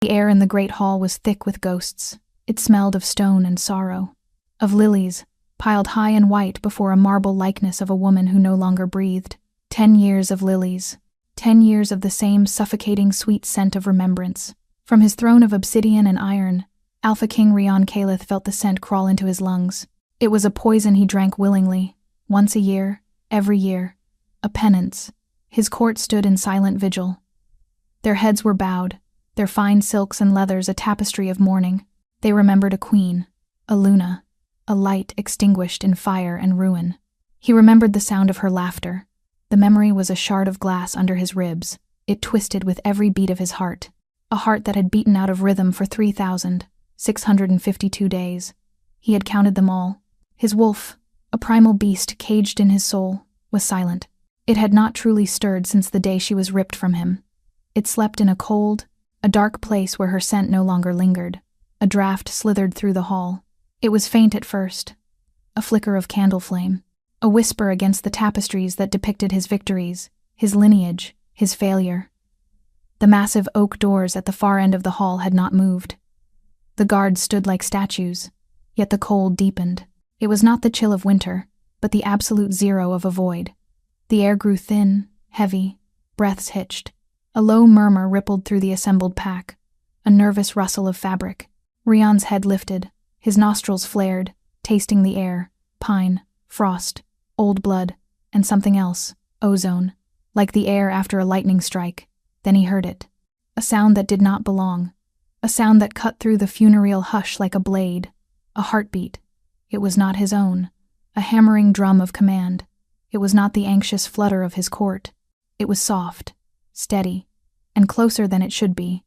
The air in the great hall was thick with ghosts. It smelled of stone and sorrow, of lilies, piled high and white before a marble likeness of a woman who no longer breathed. 10 years of lilies. 10 years of the same suffocating sweet scent of remembrance. From his throne of obsidian and iron, Alpha King Rion Calith felt the scent crawl into his lungs. It was a poison he drank willingly, once a year, every year. A penance. His court stood in silent vigil. Their heads were bowed, their fine silks and leathers a tapestry of mourning. They remembered a queen, a Luna, a light extinguished in fire and ruin. He remembered the sound of her laughter. The memory was a shard of glass under his ribs. It twisted with every beat of his heart, a heart that had beaten out of rhythm for 3,652 days. He had counted them all. His wolf, a primal beast caged in his soul, was silent. It had not truly stirred since the day she was ripped from him. It slept in a cold, a dark place where her scent no longer lingered. A draught slithered through the hall. It was faint at first, a flicker of candle flame, a whisper against the tapestries that depicted his victories, his lineage, his failure. The massive oak doors at the far end of the hall had not moved. The guards stood like statues, yet the cold deepened. It was not the chill of winter, but the absolute zero of a void. The air grew thin, heavy, breaths hitched. A low murmur rippled through the assembled pack, a nervous rustle of fabric. Rion's head lifted, his nostrils flared, tasting the air, pine, frost, old blood, and something else, ozone, like the air after a lightning strike. Then he heard it. A sound that did not belong, a sound that cut through the funereal hush like a blade, a heartbeat. It was not his own, a hammering drum of command. It was not the anxious flutter of his court. It was soft, steady, and closer than it should be.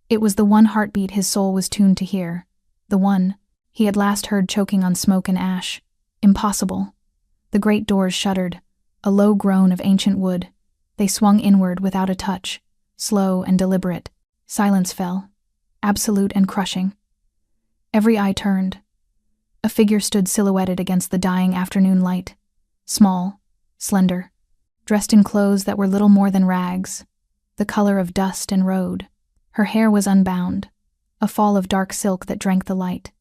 It was the one heartbeat his soul was tuned to hear, the one he had last heard choking on smoke and ash. Impossible. The great doors shuddered, a low groan of ancient wood. They swung inward without a touch, slow and deliberate. Silence fell, absolute and crushing. Every eye turned. A figure stood silhouetted against the dying afternoon light, small, slender, dressed in clothes that were little more than rags, the color of dust and road. Her hair was unbound, a fall of dark silk that drank the light.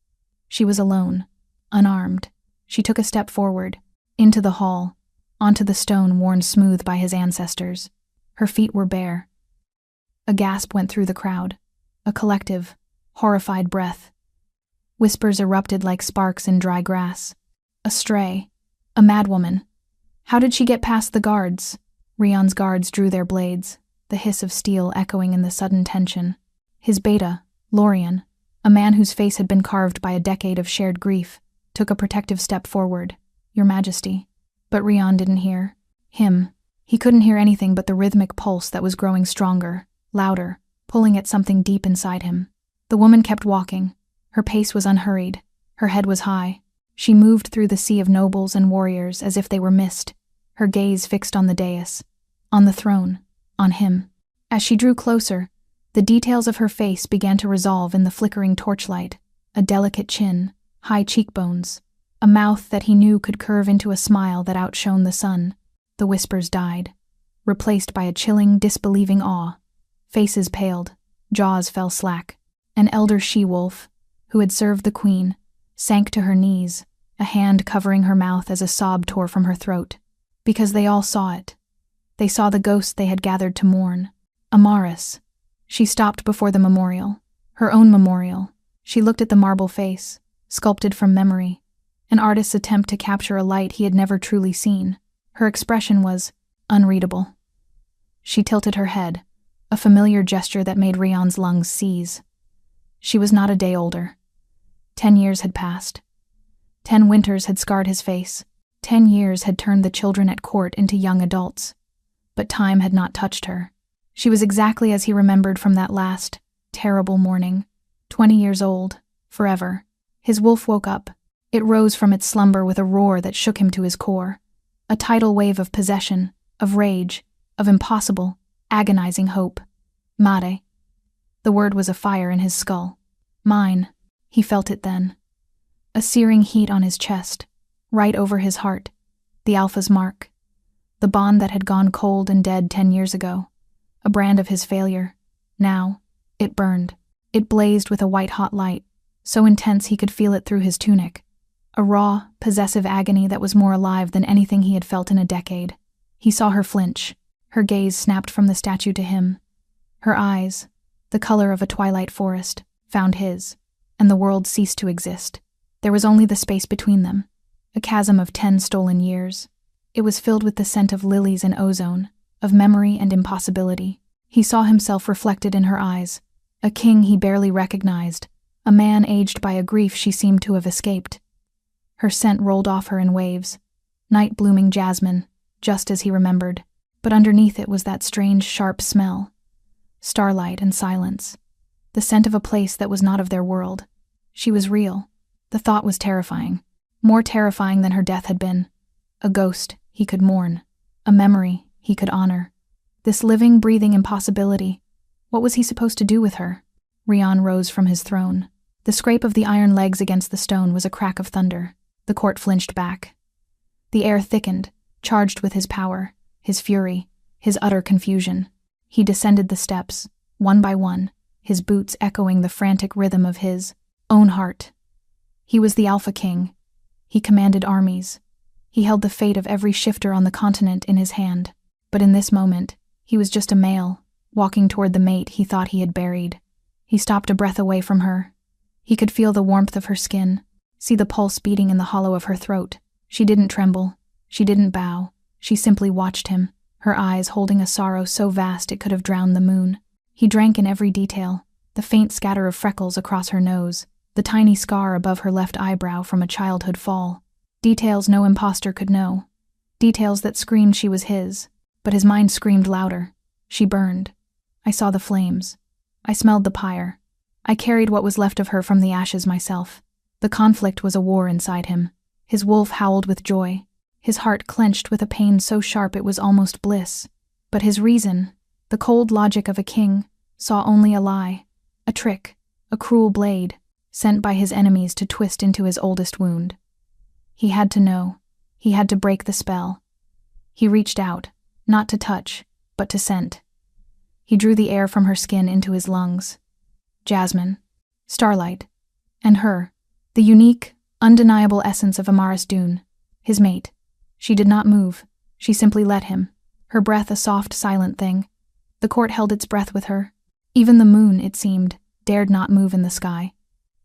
She was alone, unarmed. She took a step forward, into the hall, onto the stone worn smooth by his ancestors. Her feet were bare. A gasp went through the crowd, a collective, horrified breath. Whispers erupted like sparks in dry grass. A stray, a madwoman. How did she get past the guards? Rion's guards drew their blades, the hiss of steel echoing in the sudden tension. His beta, Lorian, a man whose face had been carved by a decade of shared grief, took a protective step forward. Your Majesty. But Rion didn't hear. Him. He couldn't hear anything but the rhythmic pulse that was growing stronger, louder, pulling at something deep inside him. The woman kept walking. Her pace was unhurried. Her head was high. She moved through the sea of nobles and warriors as if they were mist, her gaze fixed on the dais, on the throne, on him. As she drew closer, the details of her face began to resolve in the flickering torchlight, a delicate chin, high cheekbones, a mouth that he knew could curve into a smile that outshone the sun. The whispers died, replaced by a chilling, disbelieving awe. Faces paled, jaws fell slack. An elder she-wolf, who had served the queen, sank to her knees, a hand covering her mouth as a sob tore from her throat. Because they all saw it. They saw the ghost they had gathered to mourn. Amaris. She stopped before the memorial, her own memorial. She looked at the marble face, sculpted from memory, an artist's attempt to capture a light he had never truly seen. Her expression was unreadable. She tilted her head, a familiar gesture that made Rion's lungs seize. She was not a day older. 10 years had passed. 10 winters had scarred his face. 10 years had turned the children at court into young adults. But time had not touched her. She was exactly as he remembered from that last, terrible morning. 20 years old, forever. His wolf woke up. It rose from its slumber with a roar that shook him to his core. A tidal wave of possession, of rage, of impossible, agonizing hope. Mare. The word was afire in his skull. Mine. He felt it then. A searing heat on his chest, right over his heart. The Alpha's mark. The bond that had gone cold and dead 10 years ago. A brand of his failure. Now, it burned. It blazed with a white-hot light, so intense he could feel it through his tunic. A raw, possessive agony that was more alive than anything he had felt in a decade. He saw her flinch. Her gaze snapped from the statue to him. Her eyes, the color of a twilight forest, found his, and the world ceased to exist. There was only the space between them, a chasm of 10 stolen years. It was filled with the scent of lilies and ozone, of memory and impossibility. He saw himself reflected in her eyes, a king he barely recognized, a man aged by a grief she seemed to have escaped. Her scent rolled off her in waves, night-blooming jasmine, just as he remembered, but underneath it was that strange, sharp smell. Starlight and silence. The scent of a place that was not of their world. She was real. The thought was terrifying. More terrifying than her death had been. A ghost he could mourn. A memory he could honor. This living, breathing impossibility. What was he supposed to do with her? Rian rose from his throne. The scrape of the iron legs against the stone was a crack of thunder. The court flinched back. The air thickened, charged with his power, his fury, his utter confusion. He descended the steps, one by one, his boots echoing the frantic rhythm of his own heart. He was the Alpha King. He commanded armies. He held the fate of every shifter on the continent in his hand. But in this moment, he was just a male, walking toward the mate he thought he had buried. He stopped a breath away from her. He could feel the warmth of her skin, see the pulse beating in the hollow of her throat. She didn't tremble. She didn't bow. She simply watched him, her eyes holding a sorrow so vast it could have drowned the moon. He drank in every detail, the faint scatter of freckles across her nose, the tiny scar above her left eyebrow from a childhood fall. Details no imposter could know. Details that screamed she was his, but his mind screamed louder. She burned. I saw the flames. I smelled the pyre. I carried what was left of her from the ashes myself. The conflict was a war inside him. His wolf howled with joy. His heart clenched with a pain so sharp it was almost bliss. But his reason, the cold logic of a king, saw only a lie, a trick, a cruel blade, sent by his enemies to twist into his oldest wound. He had to know. He had to break the spell. He reached out, not to touch, but to scent. He drew the air from her skin into his lungs. Jasmine, starlight, and her, the unique, undeniable essence of Amaris Dune, his mate. She did not move. She simply let him, her breath a soft, silent thing. The court held its breath with her. Even the moon, it seemed, dared not move in the sky.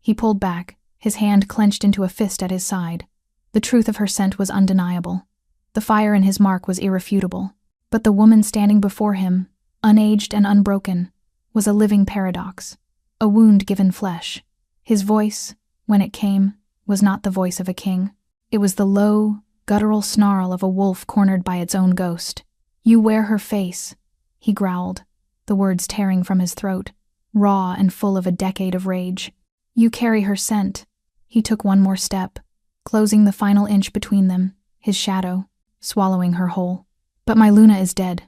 He pulled back, his hand clenched into a fist at his side. The truth of her scent was undeniable. The fire in his mark was irrefutable. But the woman standing before him, unaged and unbroken, was a living paradox, a wound given flesh. His voice, when it came, was not the voice of a king. It was the low, guttural snarl of a wolf cornered by its own ghost. "You wear her face," he growled, the words tearing from his throat, raw and full of a decade of rage. "You carry her scent." He took one more step, closing the final inch between them, his shadow, swallowing her whole. "But my Luna is dead."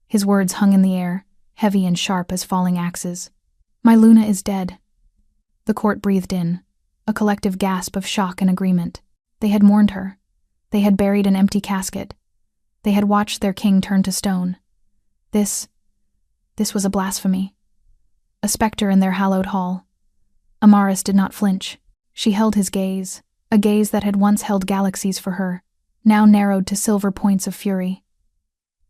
His words hung in the air, heavy and sharp as falling axes. "My Luna is dead." The court breathed in, a collective gasp of shock and agreement. They had mourned her. They had buried an empty casket. They had watched their king turn to stone. This was a blasphemy. A specter in their hallowed hall. Amaris did not flinch. She held his gaze, a gaze that had once held galaxies for her, now narrowed to silver points of fury.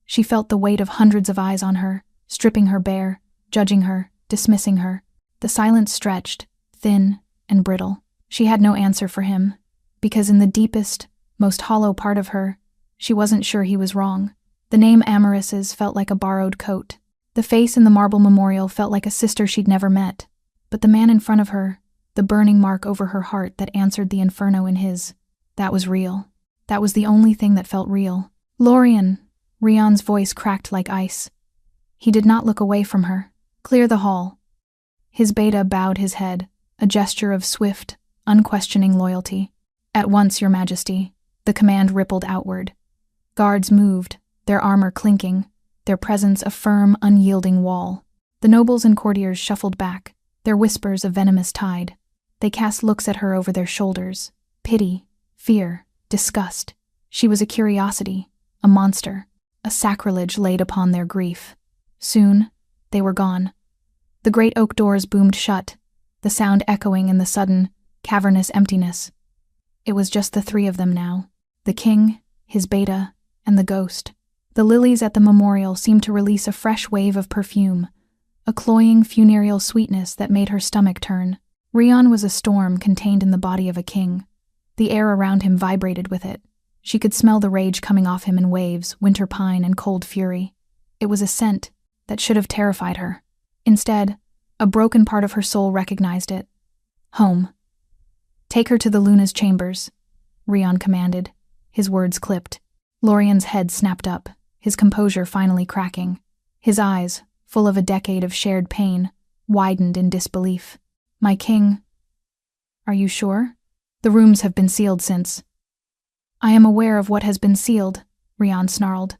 She felt the weight of hundreds of eyes on her, stripping her bare, judging her, dismissing her. The silence stretched, thin and brittle. She had no answer for him, because in the deepest, most hollow part of her, she wasn't sure he was wrong. The name Amaris's felt like a borrowed coat. The face in the marble memorial felt like a sister she'd never met. But the man in front of her, the burning mark over her heart that answered the inferno in his, that was real. That was the only thing that felt real. "Lorien!" Rian's voice cracked like ice. He did not look away from her. "Clear the hall." His beta bowed his head, a gesture of swift, unquestioning loyalty. "At once, Your Majesty." The command rippled outward. Guards moved, their armor clinking, their presence a firm, unyielding wall. The nobles and courtiers shuffled back, their whispers a venomous tide. They cast looks at her over their shoulders. Pity, fear, disgust. She was a curiosity, a monster, a sacrilege laid upon their grief. Soon, they were gone. The great oak doors boomed shut, the sound echoing in the sudden, cavernous emptiness. It was just the three of them now. The king, his beta, and the ghost. The lilies at the memorial seemed to release a fresh wave of perfume, a cloying funereal sweetness that made her stomach turn. Rion was a storm contained in the body of a king. The air around him vibrated with it. She could smell the rage coming off him in waves, winter pine and cold fury. It was a scent that should have terrified her. Instead, a broken part of her soul recognized it. Home. Take her to the Luna's chambers, Rion commanded, his words clipped. Lorian's head snapped up, his composure finally cracking. His eyes, full of a decade of shared pain, widened in disbelief. My king. Are you sure? The rooms have been sealed since. I am aware of what has been sealed, Rion snarled.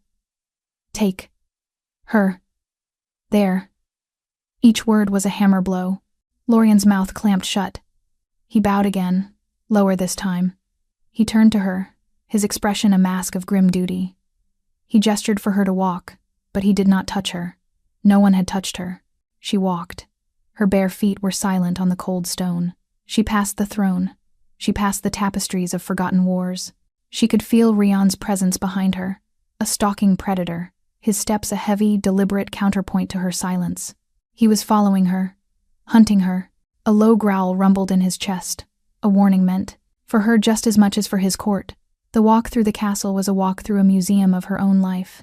Take her. There. Each word was a hammer blow. Lorian's mouth clamped shut. He bowed again, lower this time. He turned to her, his expression a mask of grim duty. He gestured for her to walk, but he did not touch her. No one had touched her. She walked. Her bare feet were silent on the cold stone. She passed the throne. She passed the tapestries of forgotten wars. She could feel Rion's presence behind her, a stalking predator, his steps a heavy, deliberate counterpoint to her silence. He was following her, hunting her. A low growl rumbled in his chest, a warning meant, for her just as much as for his court. The walk through the castle was a walk through a museum of her own life.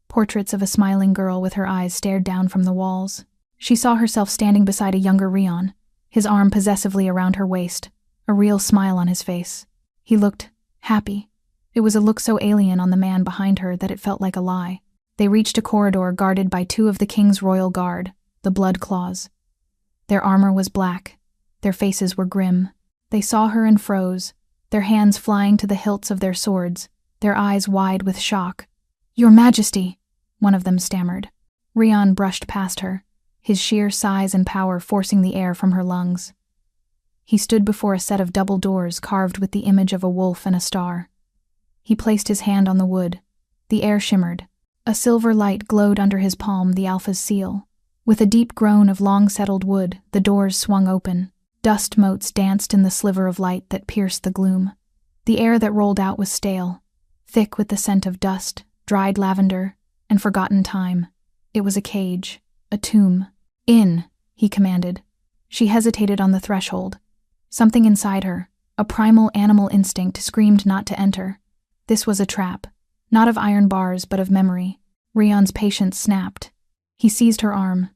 Portraits of a smiling girl with her eyes stared down from the walls. She saw herself standing beside a younger Rion, his arm possessively around her waist, a real smile on his face. He looked happy. It was a look so alien on the man behind her that it felt like a lie. They reached a corridor guarded by two of the king's royal guard, the Blood Claws. Their armor was black. Their faces were grim. They saw her and froze, their hands flying to the hilts of their swords, their eyes wide with shock. Your Majesty, one of them stammered. Rion brushed past her, his sheer size and power forcing the air from her lungs. He stood before a set of double doors carved with the image of a wolf and a star. He placed his hand on the wood. The air shimmered. A silver light glowed under his palm, the Alpha's seal. With a deep groan of long-settled wood, the doors swung open. Dust motes danced in the sliver of light that pierced the gloom. The air that rolled out was stale, thick with the scent of dust, dried lavender, and forgotten time. It was a cage, a tomb. In, he commanded. She hesitated on the threshold. Something inside her, a primal animal instinct, screamed not to enter. This was a trap, not of iron bars but of memory. Rion's patience snapped. He seized her arm.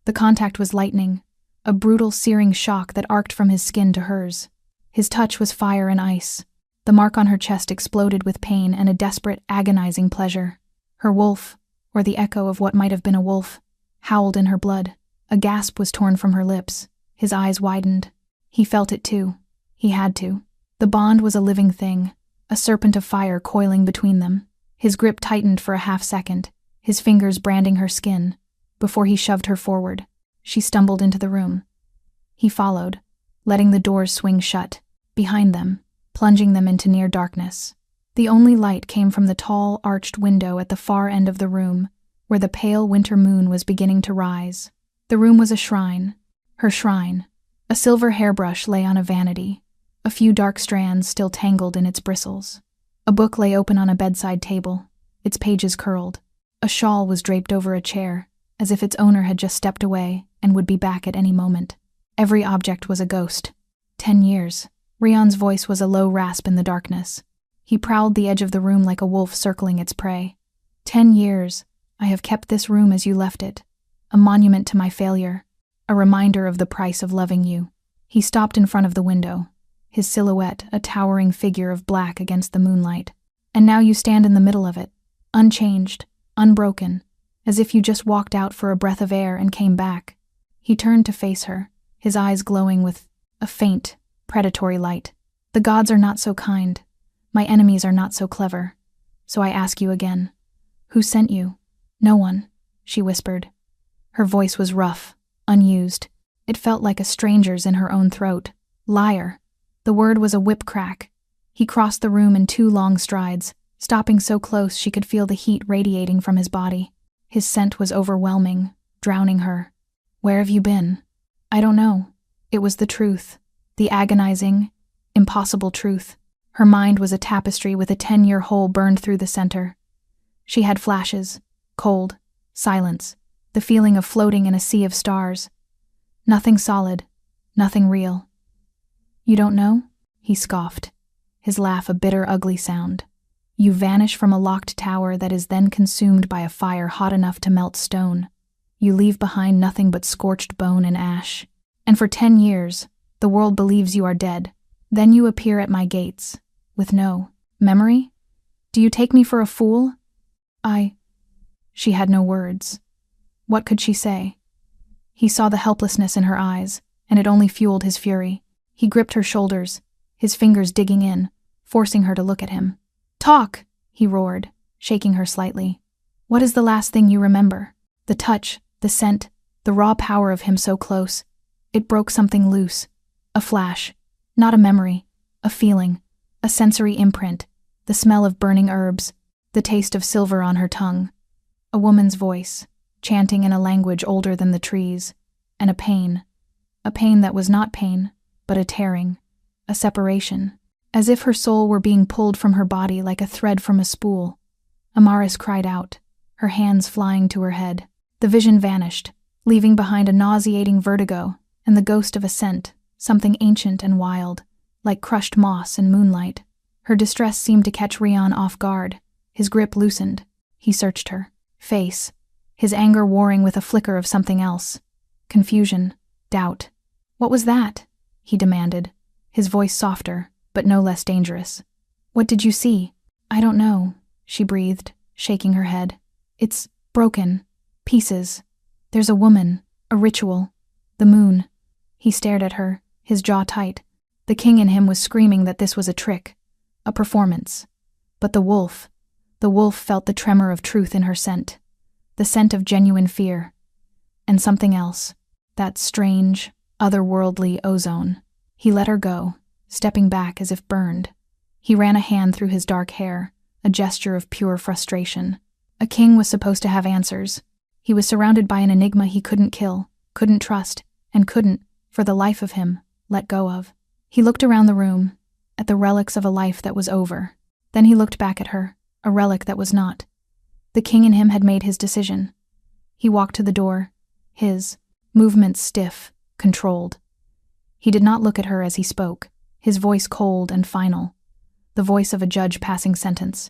The contact was lightning, a brutal, searing shock that arced from his skin to hers. His touch was fire and ice. The mark on her chest exploded with pain and a desperate, agonizing pleasure. Her wolf, or the echo of what might have been a wolf, howled in her blood. A gasp was torn from her lips. His eyes widened. He felt it too. He had to. The bond was a living thing, a serpent of fire coiling between them. His grip tightened for a half-second, his fingers branding her skin, before he shoved her forward. She stumbled into the room. He followed, letting the doors swing shut, behind them, plunging them into near darkness. The only light came from the tall, arched window at the far end of the room, where the pale winter moon was beginning to rise. The room was a shrine, her shrine. A silver hairbrush lay on a vanity, a few dark strands still tangled in its bristles. A book lay open on a bedside table, its pages curled. A shawl was draped over a chair, as if its owner had just stepped away and would be back at any moment. Every object was a ghost. 10 years. Rion's voice was a low rasp in the darkness. He prowled the edge of the room like a wolf circling its prey. 10 years. I have kept this room as you left it. A monument to my failure. A reminder of the price of loving you. He stopped in front of the window, his silhouette a towering figure of black against the moonlight. And now you stand in the middle of it, unchanged, unbroken, as if you just walked out for a breath of air and came back. He turned to face her, his eyes glowing with a faint, predatory light. The gods are not so kind. My enemies are not so clever. So I ask you again. Who sent you? No one, she whispered. Her voice was rough, unused. It felt like a stranger's in her own throat. Liar. The word was a whip crack. He crossed the room in 2 long strides, stopping so close she could feel the heat radiating from his body. His scent was overwhelming, drowning her. Where have you been? I don't know. It was the truth. The agonizing, impossible truth. Her mind was a tapestry with a 10-year hole burned through the center. She had flashes, cold, silence, the feeling of floating in a sea of stars. Nothing solid, nothing real. You don't know? He scoffed, his laugh a bitter, ugly sound. You vanish from a locked tower that is then consumed by a fire hot enough to melt stone. You leave behind nothing but scorched bone and ash. And for 10 years, the world believes you are dead. Then you appear at my gates, with no memory? Do you take me for a fool? She had no words. What could she say? He saw the helplessness in her eyes, and it only fueled his fury. He gripped her shoulders, his fingers digging in, forcing her to look at him. Talk, he roared, shaking her slightly. What is the last thing you remember? The touch, the scent, the raw power of him so close. It broke something loose. A flash. Not a memory. A feeling. A sensory imprint. The smell of burning herbs. The taste of silver on her tongue. A woman's voice, chanting in a language older than the trees. And a pain. A pain that was not pain, but a tearing. A separation. As if her soul were being pulled from her body like a thread from a spool. Amaris cried out, her hands flying to her head. The vision vanished, leaving behind a nauseating vertigo and the ghost of a scent, something ancient and wild, like crushed moss in moonlight. Her distress seemed to catch Rion off guard. His grip loosened. He searched her face, his anger warring with a flicker of something else. Confusion, doubt. What was that? He demanded, his voice softer, but no less dangerous. What did you see? I don't know, she breathed, shaking her head. It's broken. Pieces. There's a woman, a ritual, the moon. He stared at her, his jaw tight. The king in him was screaming that this was a trick, a performance. But the wolf felt the tremor of truth in her scent, the scent of genuine fear. And something else, that strange, otherworldly ozone. He let her go, stepping back as if burned. He ran a hand through his dark hair, a gesture of pure frustration. A king was supposed to have answers. He was surrounded by an enigma he couldn't kill, couldn't trust, and couldn't, for the life of him, let go of. He looked around the room, at the relics of a life that was over. Then he looked back at her, a relic that was not. The king in him had made his decision. He walked to the door, his movements stiff, controlled. He did not look at her as he spoke, his voice cold and final, the voice of a judge passing sentence.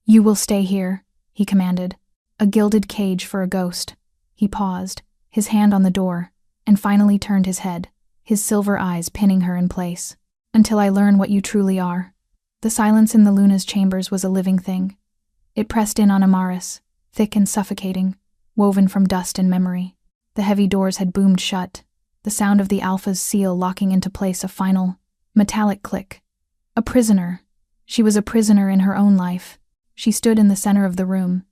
You will stay here, he commanded. A gilded cage for a ghost. He paused, his hand on the door, and finally turned his head, his silver eyes pinning her in place. Until I learn what you truly are. The silence in the Luna's chambers was a living thing. It pressed in on Amaris, thick and suffocating, woven from dust and memory. The heavy doors had boomed shut, the sound of the Alpha's seal locking into place a final, metallic click. A prisoner. She was a prisoner in her own life. She stood in the center of the room,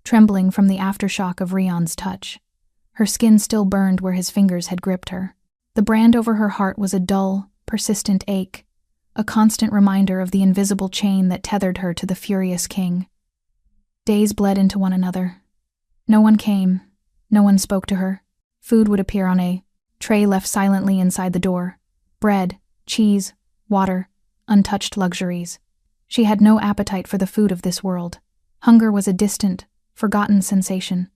trembling from the aftershock of Rion's touch. Her skin still burned where his fingers had gripped her. The brand over her heart was a dull, persistent ache, a constant reminder of the invisible chain that tethered her to the furious king. Days bled into one another. No one came. No one spoke to her. Food would appear on a tray left silently inside the door. Bread, cheese, water, untouched luxuries. She had no appetite for the food of this world. Hunger was a distant, forgotten sensation.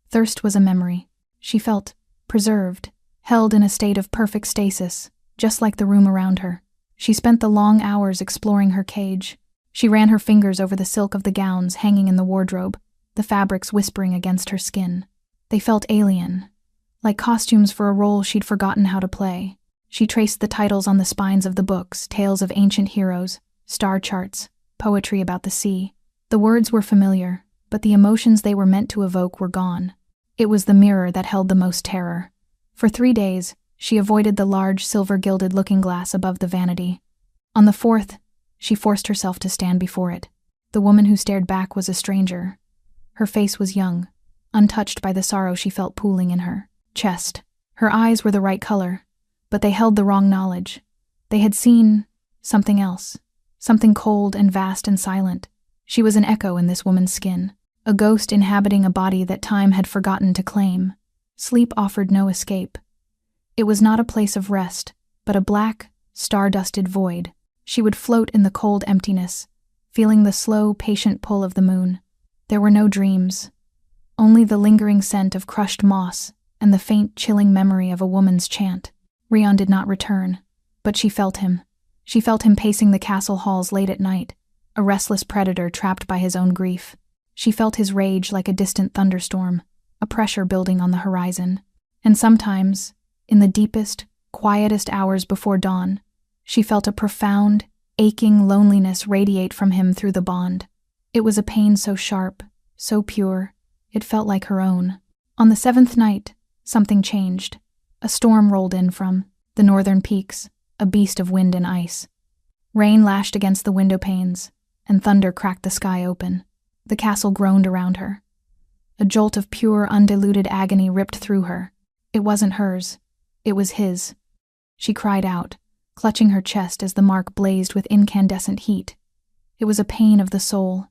Thirst was a memory. She felt preserved, held in a state of perfect stasis, just like the room around her. She spent the long hours exploring her cage. She ran her fingers over the silk of the gowns hanging in the wardrobe, the fabrics whispering against her skin. They felt alien, like costumes for a role she'd forgotten how to play. She traced the titles on the spines of the books, tales of ancient heroes, star charts, poetry about the sea. The words were familiar, but the emotions they were meant to evoke were gone. It was the mirror that held the most terror. For 3 days, she avoided the large silver-gilded looking-glass above the vanity. On the 4th, she forced herself to stand before it. The woman who stared back was a stranger. Her face was young, untouched by the sorrow she felt pooling in her chest. Her eyes were the right color, but they held the wrong knowledge. They had seen something else, something cold and vast and silent. She was an echo in this woman's skin, a ghost inhabiting a body that time had forgotten to claim. Sleep offered no escape. It was not a place of rest, but a black, star-dusted void. She would float in the cold emptiness, feeling the slow, patient pull of the moon. There were no dreams, only the lingering scent of crushed moss and the faint, chilling memory of a woman's chant. Rion did not return, but she felt him. She felt him pacing the castle halls late at night, a restless predator trapped by his own grief. She felt his rage like a distant thunderstorm, a pressure building on the horizon. And sometimes, in the deepest, quietest hours before dawn, she felt a profound, aching loneliness radiate from him through the bond. It was a pain so sharp, so pure, it felt like her own. On the 7th night, something changed. A storm rolled in from the northern peaks, a beast of wind and ice. Rain lashed against the window panes, and thunder cracked the sky open. The castle groaned around her. A jolt of pure, undiluted agony ripped through her. It wasn't hers. It was his. She cried out, clutching her chest as the mark blazed with incandescent heat. It was a pain of the soul,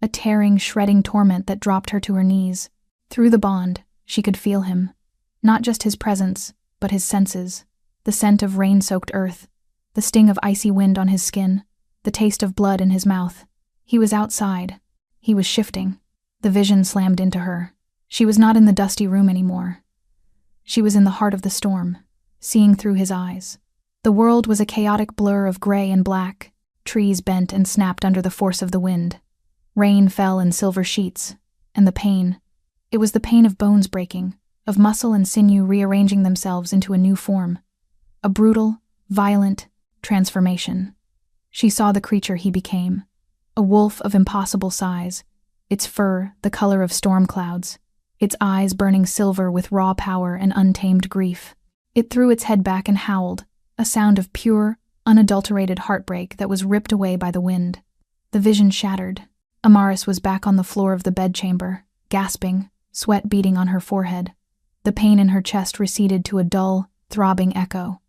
a tearing, shredding torment that dropped her to her knees. Through the bond, she could feel him. Not just his presence, but his senses. The scent of rain-soaked earth, the sting of icy wind on his skin, the taste of blood in his mouth. He was outside. He was shifting. The vision slammed into her. She was not in the dusty room anymore. She was in the heart of the storm, seeing through his eyes. The world was a chaotic blur of gray and black. Trees bent and snapped under the force of the wind. Rain fell in silver sheets, and the pain. It was the pain of bones breaking, of muscle and sinew rearranging themselves into a new form. A brutal, violent transformation. She saw the creature he became, a wolf of impossible size, its fur the color of storm clouds, its eyes burning silver with raw power and untamed grief. It threw its head back and howled, a sound of pure, unadulterated heartbreak that was ripped away by the wind. The vision shattered. Amaris was back on the floor of the bedchamber, gasping, sweat beading on her forehead. The pain in her chest receded to a dull, throbbing echo.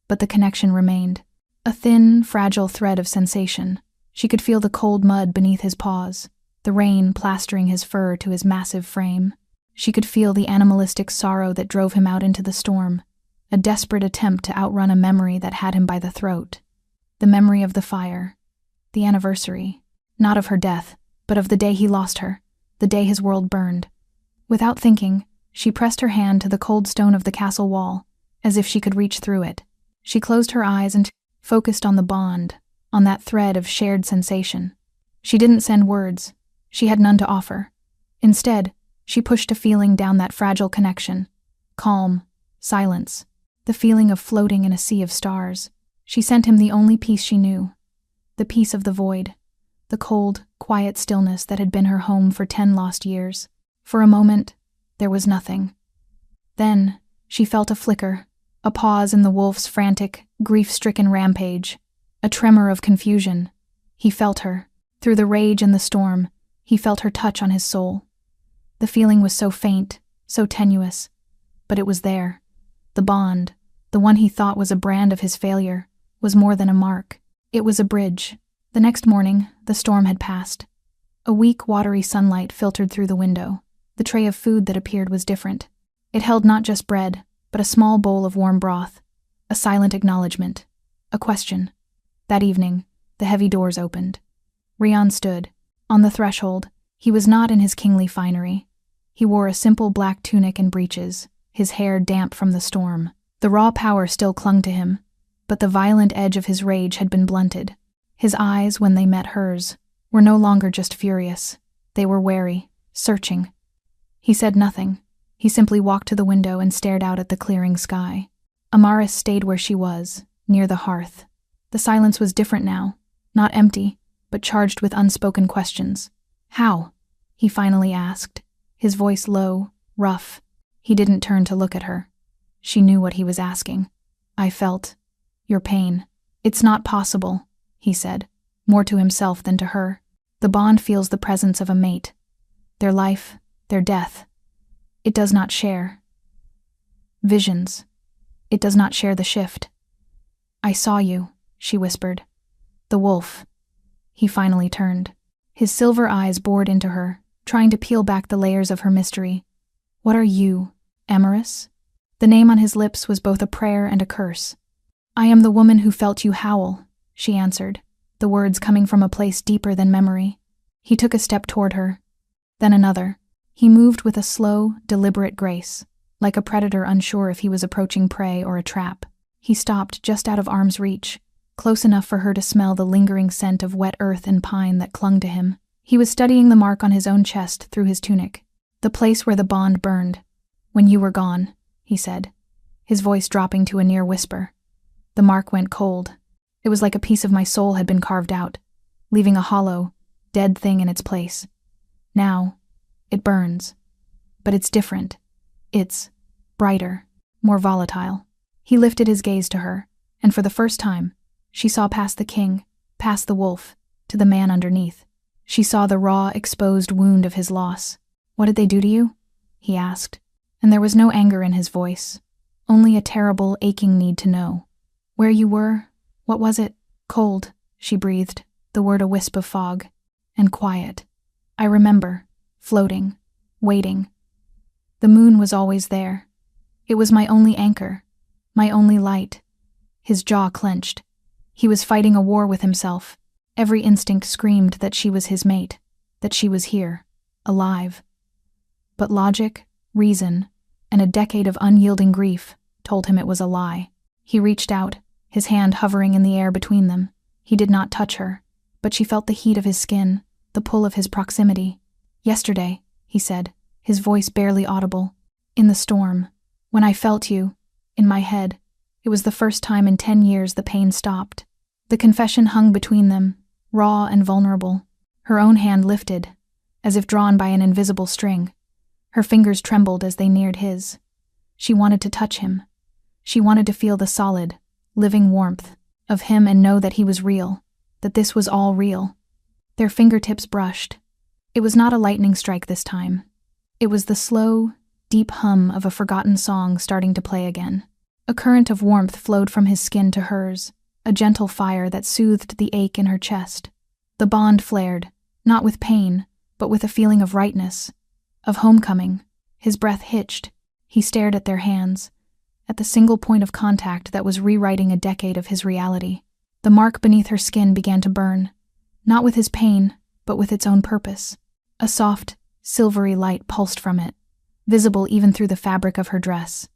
But the connection remained. A thin, fragile thread of sensation. She could feel the cold mud beneath his paws, the rain plastering his fur to his massive frame. She could feel the animalistic sorrow that drove him out into the storm, a desperate attempt to outrun a memory that had him by the throat. The memory of the fire, the anniversary, not of her death, but of the day he lost her, the day his world burned. Without thinking, she pressed her hand to the cold stone of the castle wall, as if she could reach through it. She closed her eyes and focused on the bond, on that thread of shared sensation. She didn't send words. She had none to offer. Instead, she pushed a feeling down that fragile connection. Calm, silence, the feeling of floating in a sea of stars. She sent him the only peace she knew, the peace of the void, the cold, quiet stillness that had been her home for 10 lost years. For a moment, there was nothing. Then, she felt a flicker, a pause in the wolf's frantic, grief-stricken rampage, a tremor of confusion. He felt her. Through the rage and the storm, he felt her touch on his soul. The feeling was so faint, so tenuous, but it was there. The bond, the one he thought was a brand of his failure, was more than a mark. It was a bridge. The next morning, the storm had passed. A weak, watery sunlight filtered through the window. The tray of food that appeared was different. It held not just bread, but a small bowl of warm broth, a silent acknowledgement, a question. That evening, the heavy doors opened. Rion stood. On the threshold, he was not in his kingly finery. He wore a simple black tunic and breeches, his hair damp from the storm. The raw power still clung to him, but the violent edge of his rage had been blunted. His eyes, when they met hers, were no longer just furious. They were wary, searching. He said nothing. He simply walked to the window and stared out at the clearing sky. Amaris stayed where she was, near the hearth. The silence was different now, not empty, but charged with unspoken questions. "How?" he finally asked, his voice low, rough. He didn't turn to look at her. She knew what he was asking. "I felt your pain." "It's not possible," he said, more to himself than to her. "The bond feels the presence of a mate. Their life, their death. It does not share visions. It does not share the shift." "I saw you," she whispered. "The wolf." He finally turned. His silver eyes bored into her, trying to peel back the layers of her mystery. "What are you, Amorous? The name on his lips was both a prayer and a curse. I am the woman who felt you howl, she answered, the words coming from a place deeper than memory. He took a step toward her, then another. He moved with a slow, deliberate grace, like a predator unsure if he was approaching prey or a trap. He stopped just out of arm's reach, close enough for her to smell the lingering scent of wet earth and pine that clung to him. He was studying the mark on his own chest through his tunic, the place where the bond burned. When you were gone, he said, his voice dropping to a near whisper. The mark went cold. It was like a piece of my soul had been carved out, leaving a hollow, dead thing in its place. Now, it burns. But it's different. It's brighter, more volatile. He lifted his gaze to her, and for the first time, she saw past the king, past the wolf, to the man underneath. She saw the raw, exposed wound of his loss. What did they do to you? He asked, and there was no anger in his voice, only a terrible, aching need to know. Where you were? What was it? Cold, she breathed, the word a wisp of fog. And quiet. I remember, floating, waiting. The moon was always there. It was my only anchor, my only light. His jaw clenched. He was fighting a war with himself. Every instinct screamed that she was his mate, that she was here, alive. But logic, reason, and a decade of unyielding grief told him it was a lie. He reached out, his hand hovering in the air between them. He did not touch her, but she felt the heat of his skin, the pull of his proximity. Yesterday, he said, his voice barely audible. In the storm, when I felt you, in my head, it was the first time in 10 years the pain stopped. The confession hung between them, raw and vulnerable. Her own hand lifted, as if drawn by an invisible string. Her fingers trembled as they neared his. She wanted to touch him. She wanted to feel the solid, living warmth of him and know that he was real, that this was all real. Their fingertips brushed. It was not a lightning strike this time. It was the slow, deep hum of a forgotten song starting to play again. A current of warmth flowed from his skin to hers, a gentle fire that soothed the ache in her chest. The bond flared, not with pain, but with a feeling of rightness, of homecoming. His breath hitched. He stared at their hands, at the single point of contact that was rewriting a decade of his reality. The mark beneath her skin began to burn, not with his pain, but with its own purpose. A soft, silvery light pulsed from it, visible even through the fabric of her dress.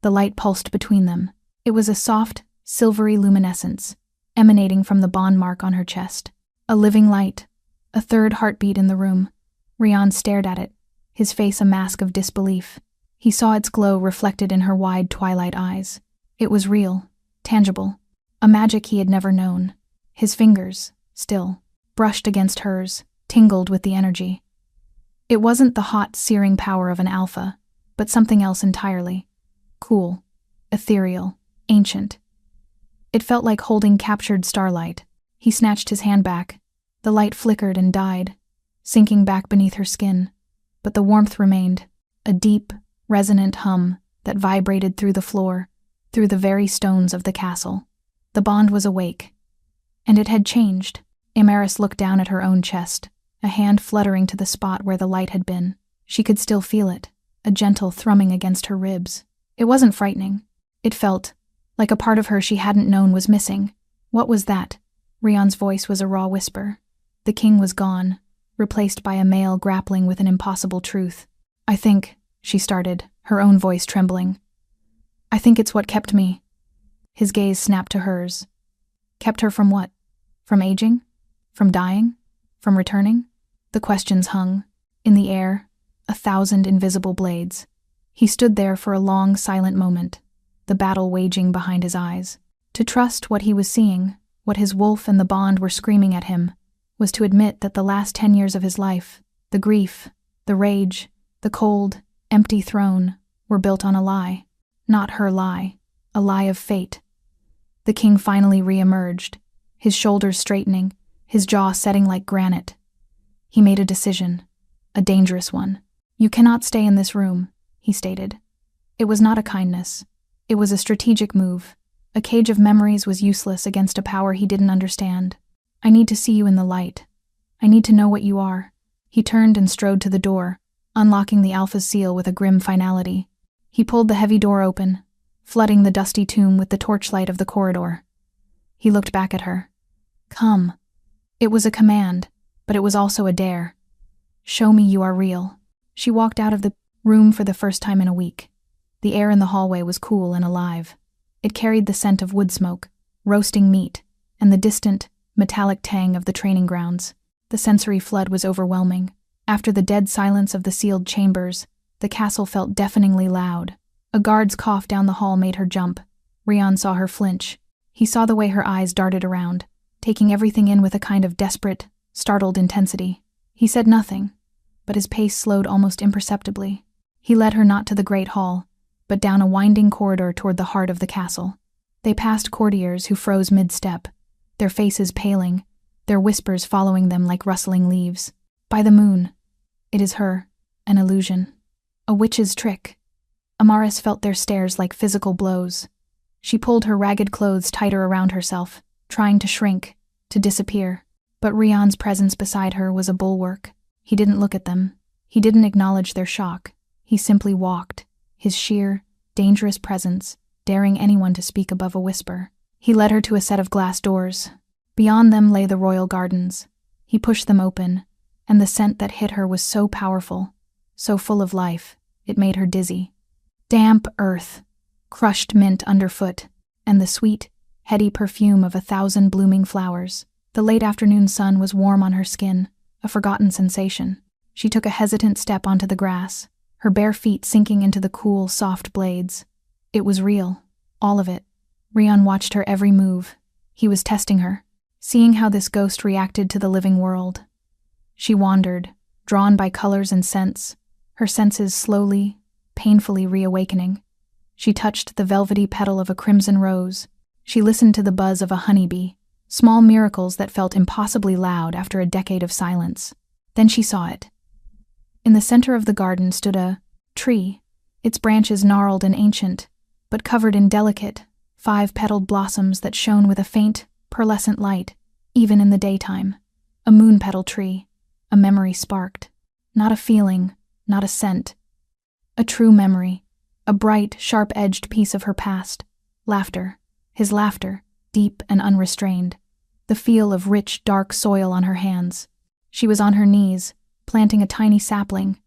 The light pulsed between them. It was a soft, silvery luminescence, emanating from the bond mark on her chest. A living light, a third heartbeat in the room. Rian stared at it, his face a mask of disbelief. He saw its glow reflected in her wide twilight eyes. It was real, tangible, a magic he had never known. His fingers, still, brushed against hers, tingled with the energy. It wasn't the hot, searing power of an alpha, but something else entirely. Cool, ethereal, ancient. It felt like holding captured starlight. He snatched his hand back. The light flickered and died, sinking back beneath her skin. But the warmth remained, a deep, resonant hum that vibrated through the floor, through the very stones of the castle. The bond was awake. And it had changed. Amaris looked down at her own chest, a hand fluttering to the spot where the light had been. She could still feel it, a gentle thrumming against her ribs. It wasn't frightening. It felt like a part of her she hadn't known was missing. What was that? Rian's voice was a raw whisper. The king was gone, replaced by a male grappling with an impossible truth. I think, she started, her own voice trembling. I think it's what kept me. His gaze snapped to hers. Kept her from what? From aging? From dying? From returning? The questions hung. In the air, 1,000 invisible blades. He stood there for a long, silent moment, the battle waging behind his eyes. To trust what he was seeing, what his wolf and the bond were screaming at him, was to admit that the last 10 years of his life, the grief, the rage, the cold, empty throne, were built on a lie. Not her lie, a lie of fate. The king finally re-emerged, his shoulders straightening, his jaw setting like granite. He made a decision, a dangerous one. You cannot stay in this room, he stated. It was not a kindness. It was a strategic move. A cage of memories was useless against a power he didn't understand. I need to see you in the light. I need to know what you are. He turned and strode to the door, unlocking the alpha's seal with a grim finality. He pulled the heavy door open, flooding the dusty tomb with the torchlight of the corridor. He looked back at her. Come. It was a command, but it was also a dare. Show me you are real. She walked out of the room for the first time in a week. The air in the hallway was cool and alive. It carried the scent of wood smoke, roasting meat, and the distant, metallic tang of the training grounds. The sensory flood was overwhelming. After the dead silence of the sealed chambers, the castle felt deafeningly loud. A guard's cough down the hall made her jump. Rian saw her flinch. He saw the way her eyes darted around, taking everything in with a kind of desperate, startled intensity. He said nothing, but his pace slowed almost imperceptibly. He led her not to the great hall, but down a winding corridor toward the heart of the castle. They passed courtiers who froze mid-step, their faces paling, their whispers following them like rustling leaves. By the moon. It is her. An illusion. A witch's trick. Amaris felt their stares like physical blows. She pulled her ragged clothes tighter around herself, trying to shrink, to disappear. But Rian's presence beside her was a bulwark. He didn't look at them. He didn't acknowledge their shock. He simply walked, his sheer, dangerous presence, daring anyone to speak above a whisper. He led her to a set of glass doors. Beyond them lay the royal gardens. He pushed them open, and the scent that hit her was so powerful, so full of life, it made her dizzy. Damp earth, crushed mint underfoot, and the sweet, heady perfume of 1,000 blooming flowers. The late afternoon sun was warm on her skin, a forgotten sensation. She took a hesitant step onto the grass, her bare feet sinking into the cool, soft blades. It was real, all of it. Rian watched her every move. He was testing her, seeing how this ghost reacted to the living world. She wandered, drawn by colors and scents, her senses slowly, painfully reawakening. She touched the velvety petal of a crimson rose. She listened to the buzz of a honeybee, small miracles that felt impossibly loud after a decade of silence. Then she saw it. In the center of the garden stood a tree, its branches gnarled and ancient, but covered in delicate, 5-petaled blossoms that shone with a faint, pearlescent light, even in the daytime. A moon-petal tree. A memory sparked. Not a feeling, not a scent. A true memory. A bright, sharp-edged piece of her past. Laughter. His laughter, deep and unrestrained. The feel of rich, dark soil on her hands. She was on her knees, planting a tiny sapling.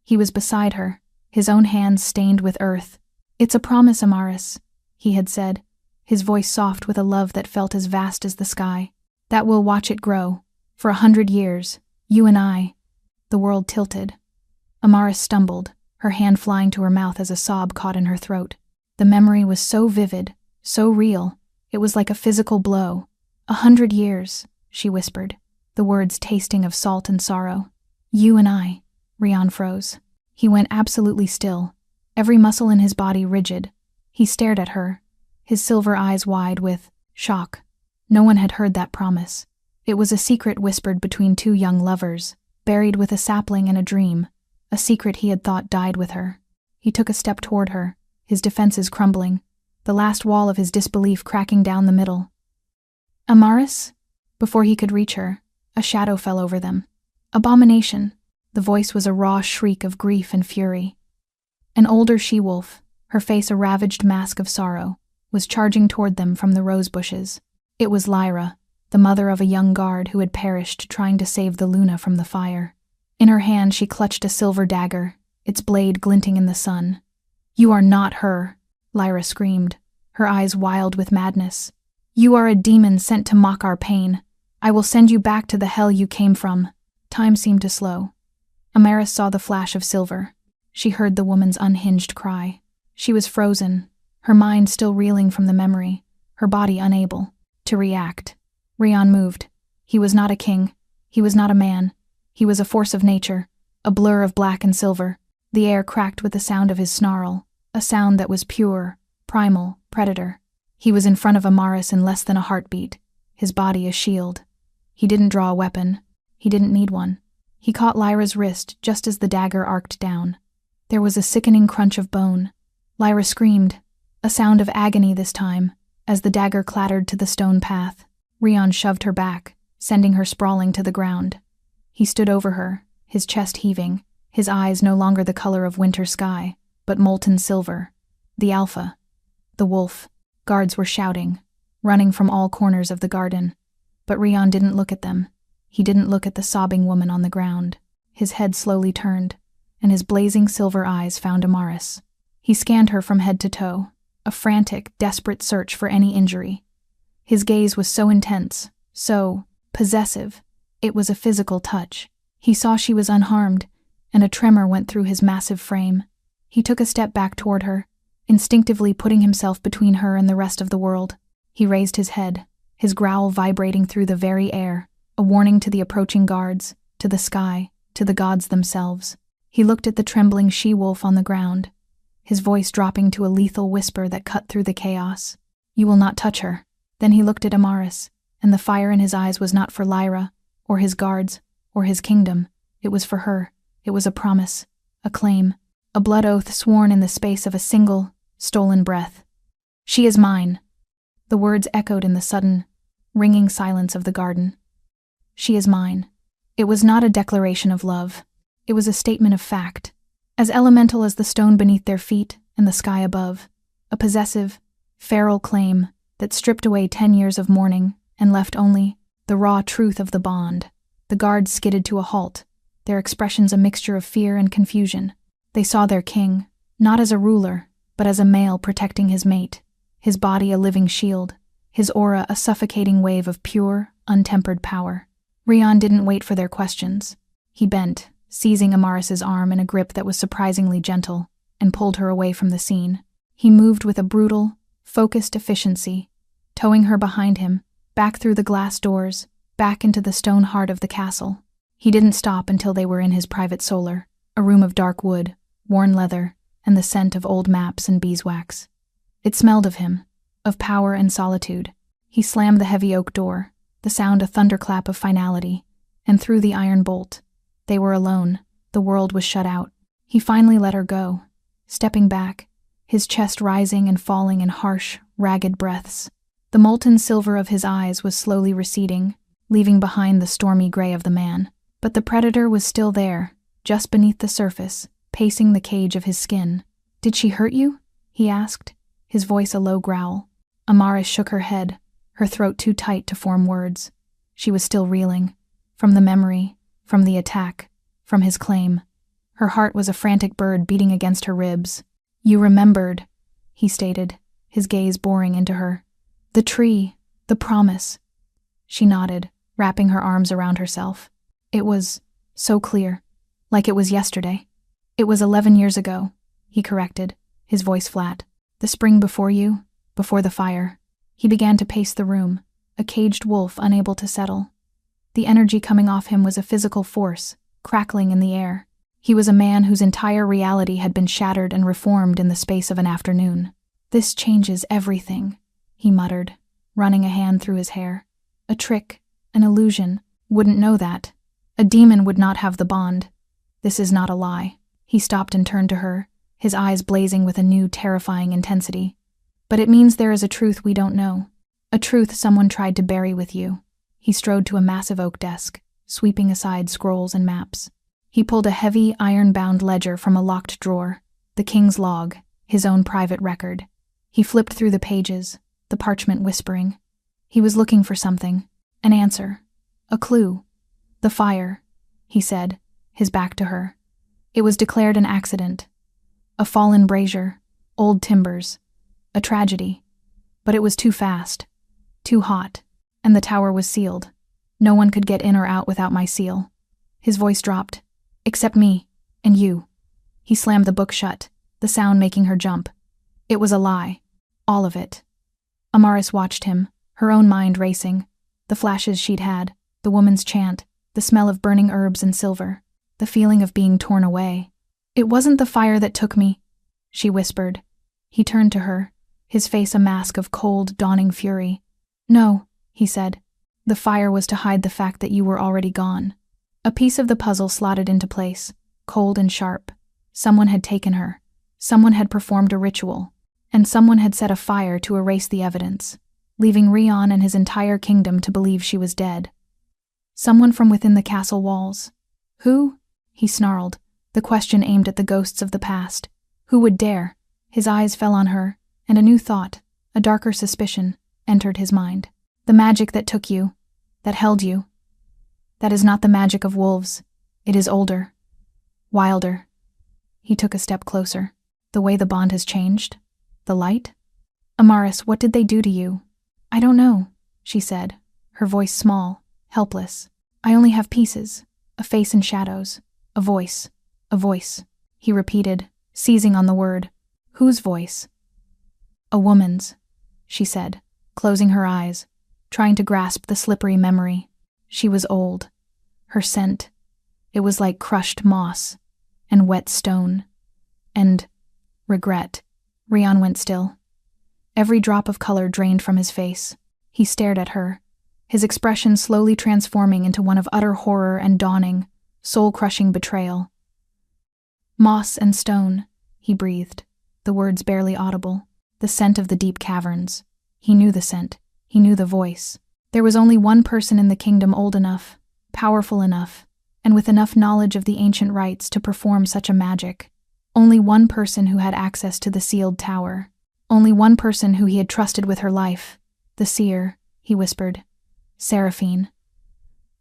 He was beside her, his own hands stained with earth. "It's a promise, Amaris," he had said, his voice soft with a love that felt as vast as the sky. "That we'll watch it grow. For 100 years. You and I." The world tilted. Amaris stumbled, her hand flying to her mouth as a sob caught in her throat. The memory was so vivid, so real, it was like a physical blow. 100 years, she whispered, the words tasting of salt and sorrow. "You and I." Rian froze. He went absolutely still, every muscle in his body rigid. He stared at her, his silver eyes wide with shock. No one had heard that promise. It was a secret whispered between two young lovers, buried with a sapling and a dream, a secret he had thought died with her. He took a step toward her, his defenses crumbling, the last wall of his disbelief cracking down the middle. "Amaris?" Before he could reach her, a shadow fell over them. "Abomination." The voice was a raw shriek of grief and fury. An older she-wolf, her face a ravaged mask of sorrow, was charging toward them from the rose bushes. It was Lyra, the mother of a young guard who had perished trying to save the Luna from the fire. In her hand she clutched a silver dagger, its blade glinting in the sun. "You are not her," Lyra screamed, her eyes wild with madness. "You are a demon sent to mock our pain. I will send you back to the hell you came from." Time seemed to slow. Amaris saw the flash of silver. She heard the woman's unhinged cry. She was frozen, her mind still reeling from the memory, her body unable to react. Rian moved. He was not a king. He was not a man. He was a force of nature, a blur of black and silver. The air cracked with the sound of his snarl, a sound that was pure, primal, predator. He was in front of Amaris in less than a heartbeat, his body a shield. He didn't draw a weapon. He didn't need one. He caught Lyra's wrist just as the dagger arced down. There was a sickening crunch of bone. Lyra screamed, a sound of agony this time, as the dagger clattered to the stone path. Rian shoved her back, sending her sprawling to the ground. He stood over her, his chest heaving, his eyes no longer the color of winter sky, but molten silver. The alpha. The wolf. Guards were shouting, running from all corners of the garden. But Rion didn't look at them. He didn't look at the sobbing woman on the ground. His head slowly turned, and his blazing silver eyes found Amaris. He scanned her from head to toe, a frantic, desperate search for any injury. His gaze was so intense, so possessive. It was a physical touch. He saw she was unharmed, and a tremor went through his massive frame. He took a step back toward her, instinctively putting himself between her and the rest of the world. He raised his head, his growl vibrating through the very air, a warning to the approaching guards, to the sky, to the gods themselves. He looked at the trembling she-wolf on the ground, his voice dropping to a lethal whisper that cut through the chaos. "You will not touch her." Then he looked at Amaris, and the fire in his eyes was not for Lyra, or his guards, or his kingdom. It was for her. It was a promise, a claim, a blood oath sworn in the space of a single, stolen breath. "She is mine." The words echoed in the sudden, ringing silence of the garden. "She is mine." It was not a declaration of love. It was a statement of fact, as elemental as the stone beneath their feet and the sky above, a possessive, feral claim that stripped away 10 years of mourning and left only the raw truth of the bond. The guards skidded to a halt, their expressions a mixture of fear and confusion. They saw their king, not as a ruler, but as a male protecting his mate, his body a living shield, his aura a suffocating wave of pure, untempered power. Rion didn't wait for their questions. He bent, seizing Amaris's arm in a grip that was surprisingly gentle, and pulled her away from the scene. He moved with a brutal, focused efficiency, towing her behind him, back through the glass doors, back into the stone heart of the castle. He didn't stop until they were in his private solar, a room of dark wood, worn leather, and the scent of old maps and beeswax. It smelled of him, of power and solitude. He slammed the heavy oak door, the sound a thunderclap of finality, and through the iron bolt. They were alone. The world was shut out. He finally let her go, stepping back, his chest rising and falling in harsh, ragged breaths. The molten silver of his eyes was slowly receding, leaving behind the stormy gray of the man. But the predator was still there, just beneath the surface, pacing the cage of his skin. "Did she hurt you?" he asked, his voice a low growl. Amaris shook her head, her throat too tight to form words. She was still reeling, from the memory, from the attack, from his claim. Her heart was a frantic bird beating against her ribs. "You remembered," he stated, his gaze boring into her. "The tree, the promise." She nodded, wrapping her arms around herself. It was so clear, like it was yesterday. "It was 11 years ago," he corrected, his voice flat. "The spring before you, before the fire." He began to pace the room, a caged wolf unable to settle. The energy coming off him was a physical force, crackling in the air. He was a man whose entire reality had been shattered and reformed in the space of an afternoon. "This changes everything," he muttered, running a hand through his hair. "A trick, an illusion, wouldn't know that. A demon would not have the bond. This is not a lie." He stopped and turned to her, his eyes blazing with a new, terrifying intensity. "But it means there is a truth we don't know. A truth someone tried to bury with you." He strode to a massive oak desk, sweeping aside scrolls and maps. He pulled a heavy, iron-bound ledger from a locked drawer, the king's log, his own private record. He flipped through the pages, the parchment whispering. He was looking for something, an answer, a clue. "The fire," he said, his back to her. "It was declared an accident. A fallen brazier, old timbers, a tragedy. But it was too fast, too hot, and the tower was sealed. No one could get in or out without my seal." His voice dropped. "Except me, and you." He slammed the book shut, the sound making her jump. "It was a lie. All of it." Amaris watched him, her own mind racing. The flashes she'd had, the woman's chant, the smell of burning herbs and silver, the feeling of being torn away. "It wasn't the fire that took me," she whispered. He turned to her, his face a mask of cold, dawning fury. "No," he said. "The fire was to hide the fact that you were already gone." A piece of the puzzle slotted into place, cold and sharp. Someone had taken her. Someone had performed a ritual. And someone had set a fire to erase the evidence, leaving Rion and his entire kingdom to believe she was dead. Someone from within the castle walls. "Who?" he snarled, the question aimed at the ghosts of the past. Who would dare? His eyes fell on her, and a new thought, a darker suspicion, entered his mind. The magic that took you, that held you, that is not the magic of wolves. It is older, wilder. He took a step closer. The way the bond has changed? The light? Amaris, what did they do to you? I don't know, she said, her voice small, helpless. I only have pieces, a face in shadows, a voice, he repeated, seizing on the word. Whose voice? A woman's, she said, closing her eyes, trying to grasp the slippery memory. She was old. Her scent, it was like crushed moss and wet stone. And regret. Rian went still. Every drop of color drained from his face. He stared at her, his expression slowly transforming into one of utter horror and dawning, soul-crushing betrayal. Moss and stone, he breathed, the words barely audible. The scent of the deep caverns. He knew the scent. He knew the voice. There was only one person in the kingdom old enough, powerful enough, and with enough knowledge of the ancient rites to perform such a magic. Only one person who had access to the sealed tower. Only one person who he had trusted with her life. The seer, he whispered. Seraphine.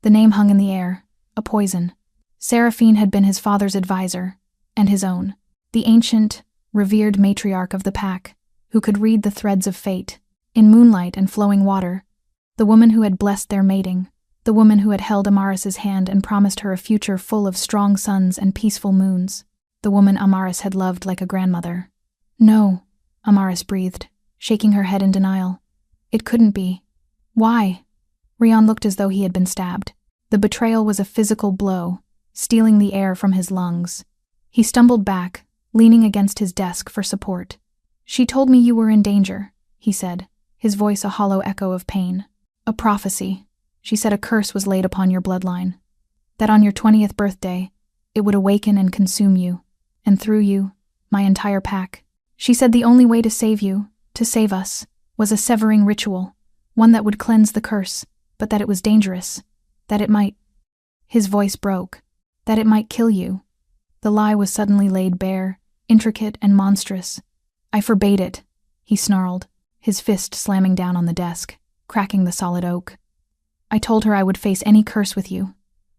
The name hung in the air, a poison. Seraphine had been his father's advisor, and his own. The ancient, revered matriarch of the pack, who could read the threads of fate, in moonlight and flowing water. The woman who had blessed their mating. The woman who had held Amaris's hand and promised her a future full of strong suns and peaceful moons. The woman Amaris had loved like a grandmother. No, Amaris breathed, shaking her head in denial. It couldn't be. Why? Rian looked as though he had been stabbed. The betrayal was a physical blow, stealing the air from his lungs. He stumbled back, leaning against his desk for support. She told me you were in danger, he said, his voice a hollow echo of pain. A prophecy. She said a curse was laid upon your bloodline. That on your 20th birthday, it would awaken and consume you, and through you, my entire pack. She said the only way to save you, to save us, was a severing ritual, one that would cleanse the curse, but that it was dangerous, that it might— His voice broke. That it might kill you. The lie was suddenly laid bare, intricate and monstrous. I forbade it, he snarled, his fist slamming down on the desk, cracking the solid oak. I told her I would face any curse with you.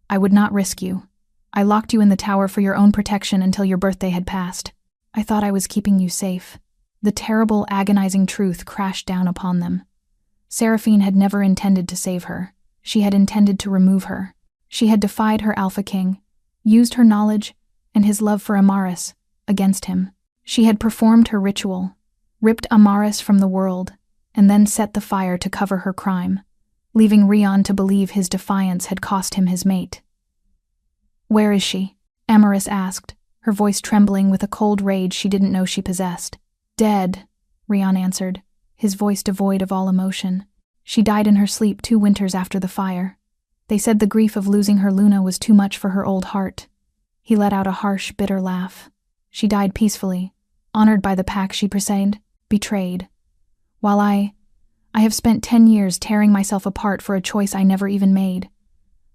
I would not risk you. I locked you in the tower for your own protection until your birthday had passed. I thought I was keeping you safe. The terrible, agonizing truth crashed down upon them. Seraphine had never intended to save her. She had intended to remove her. She had defied her Alpha King, used her knowledge and his love for Amaris against him. She had performed her ritual, ripped Amaris from the world, and then set the fire to cover her crime, leaving Rian to believe his defiance had cost him his mate. Where is she? Amaris asked, her voice trembling with a cold rage she didn't know she possessed. Dead, Rian answered, his voice devoid of all emotion. She died in her sleep 2 winters after the fire. They said the grief of losing her Luna was too much for her old heart. He let out a harsh, bitter laugh. She died peacefully, honored by the pack she betrayed. While I have spent 10 years tearing myself apart for a choice I never even made.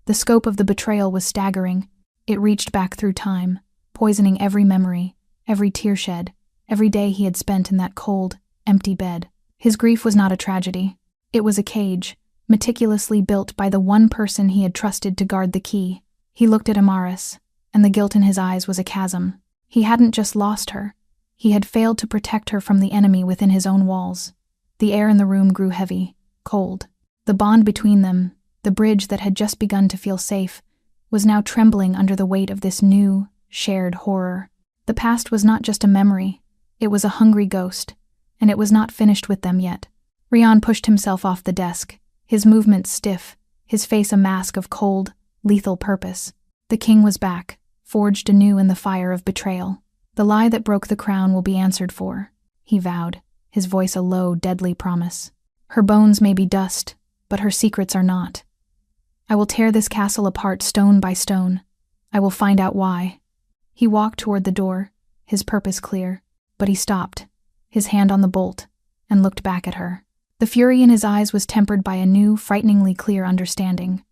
The scope of the betrayal was staggering. It reached back through time, poisoning every memory, every tear shed, every day he had spent in that cold, empty bed. His grief was not a tragedy. It was a cage, meticulously built by the one person he had trusted to guard the key. He looked at Amaris, and the guilt in his eyes was a chasm. He hadn't just lost her. He had failed to protect her from the enemy within his own walls. The air in the room grew heavy, cold. The bond between them, the bridge that had just begun to feel safe, was now trembling under the weight of this new, shared horror. The past was not just a memory. It was a hungry ghost, and it was not finished with them yet. Rian pushed himself off the desk, his movements stiff, his face a mask of cold, lethal purpose. The king was back, forged anew in the fire of betrayal. The lie that broke the crown will be answered for, he vowed, his voice a low, deadly promise. Her bones may be dust, but her secrets are not. I will tear this castle apart stone by stone. I will find out why. He walked toward the door, his purpose clear, but he stopped, his hand on the bolt, and looked back at her. The fury in his eyes was tempered by a new, frighteningly clear understanding.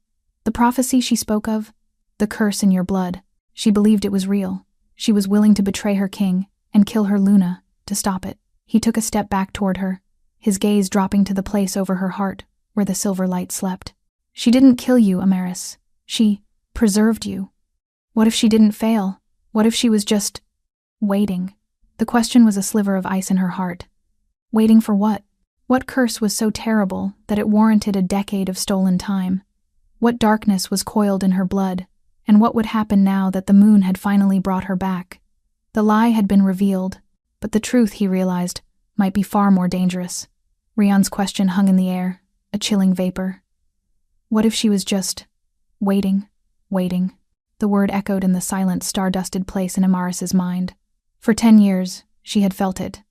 The prophecy she spoke of, the curse in your blood, she believed it was real. She was willing to betray her king, and kill her Luna to stop it. He took a step back toward her, his gaze dropping to the place over her heart where the silver light slept. She didn't kill you, Amaris. She preserved you. What if she didn't fail? What if she was just waiting? The question was a sliver of ice in her heart. Waiting for what? What curse was so terrible that it warranted a decade of stolen time? What darkness was coiled in her blood, and what would happen now that the moon had finally brought her back? The lie had been revealed, but the truth, he realized, might be far more dangerous. Rion's question hung in the air, a chilling vapor. What if she was just waiting? The word echoed in the silent, star-dusted place in Amaris's mind. For 10 years, she had felt it.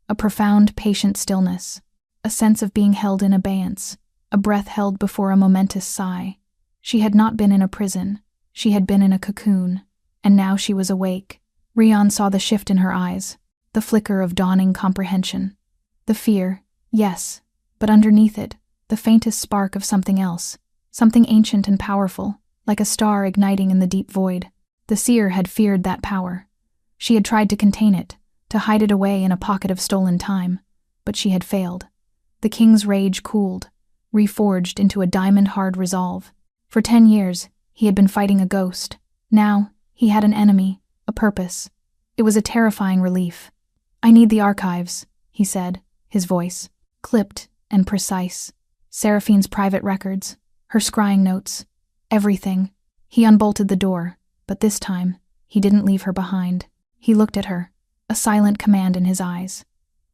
A profound, patient stillness. A sense of being held in abeyance. A breath held before a momentous sigh. She had not been in a prison. She had been in a cocoon. And now she was awake. Rion saw the shift in her eyes. The flicker of dawning comprehension. The fear, yes, but underneath it, the faintest spark of something else. Something ancient and powerful, like a star igniting in the deep void. The seer had feared that power. She had tried to contain it, to hide it away in a pocket of stolen time, but she had failed. The king's rage cooled, reforged into a diamond-hard resolve. For 10 years, he had been fighting a ghost. Now, he had an enemy, a purpose. It was a terrifying relief. "I need the archives," he said, his voice clipped and precise. Seraphine's private records, her scrying notes, everything. He unbolted the door, but this time, he didn't leave her behind. He looked at her, a silent command in his eyes.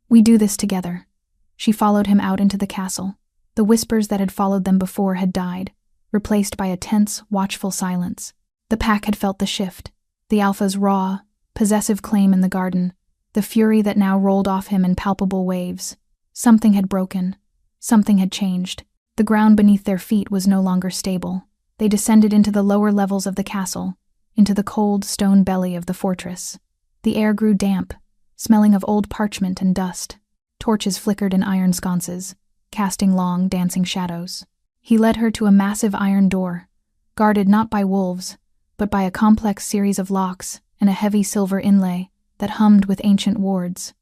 "We do this together." She followed him out into the castle. The whispers that had followed them before had died, replaced by a tense, watchful silence. The pack had felt the shift. The alpha's raw, possessive claim in the garden, the fury that now rolled off him in palpable waves. Something had broken. Something had changed. The ground beneath their feet was no longer stable. They descended into the lower levels of the castle, into the cold stone belly of the fortress. The air grew damp, smelling of old parchment and dust. Torches flickered in iron sconces, casting long, dancing shadows. He led her to a massive iron door, guarded not by wolves, but by a complex series of locks and a heavy silver inlay that hummed with ancient wards.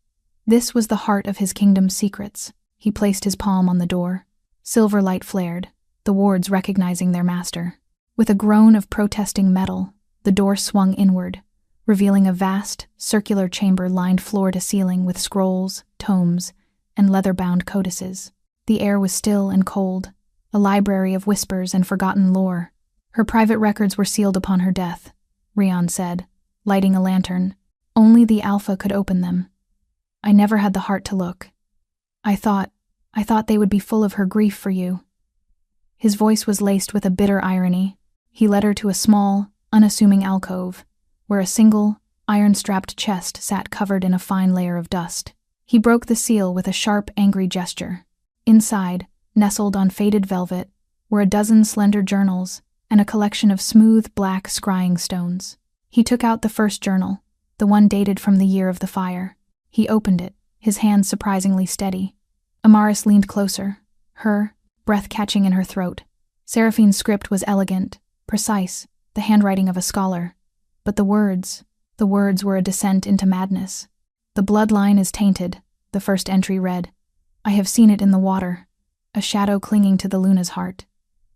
This was the heart of his kingdom's secrets. He placed his palm on the door. Silver light flared, the wards recognizing their master. With a groan of protesting metal, the door swung inward, revealing a vast, circular chamber lined floor to ceiling with scrolls, tomes, and leather-bound codices. The air was still and cold, a library of whispers and forgotten lore. Her private records were sealed upon her death, Rion said, lighting a lantern. Only the Alpha could open them. I never had the heart to look. I thought they would be full of her grief for you. His voice was laced with a bitter irony. He led her to a small, unassuming alcove, where a single, iron-strapped chest sat covered in a fine layer of dust. He broke the seal with a sharp, angry gesture. Inside, nestled on faded velvet, were a dozen slender journals and a collection of smooth, black scrying stones. He took out the first journal, the one dated from the year of the fire. He opened it, his hand surprisingly steady. Amaris leaned closer, her breath catching in her throat. Seraphine's script was elegant, precise, the handwriting of a scholar. But the words were a descent into madness. The bloodline is tainted, the first entry read. I have seen it in the water, a shadow clinging to the Luna's heart.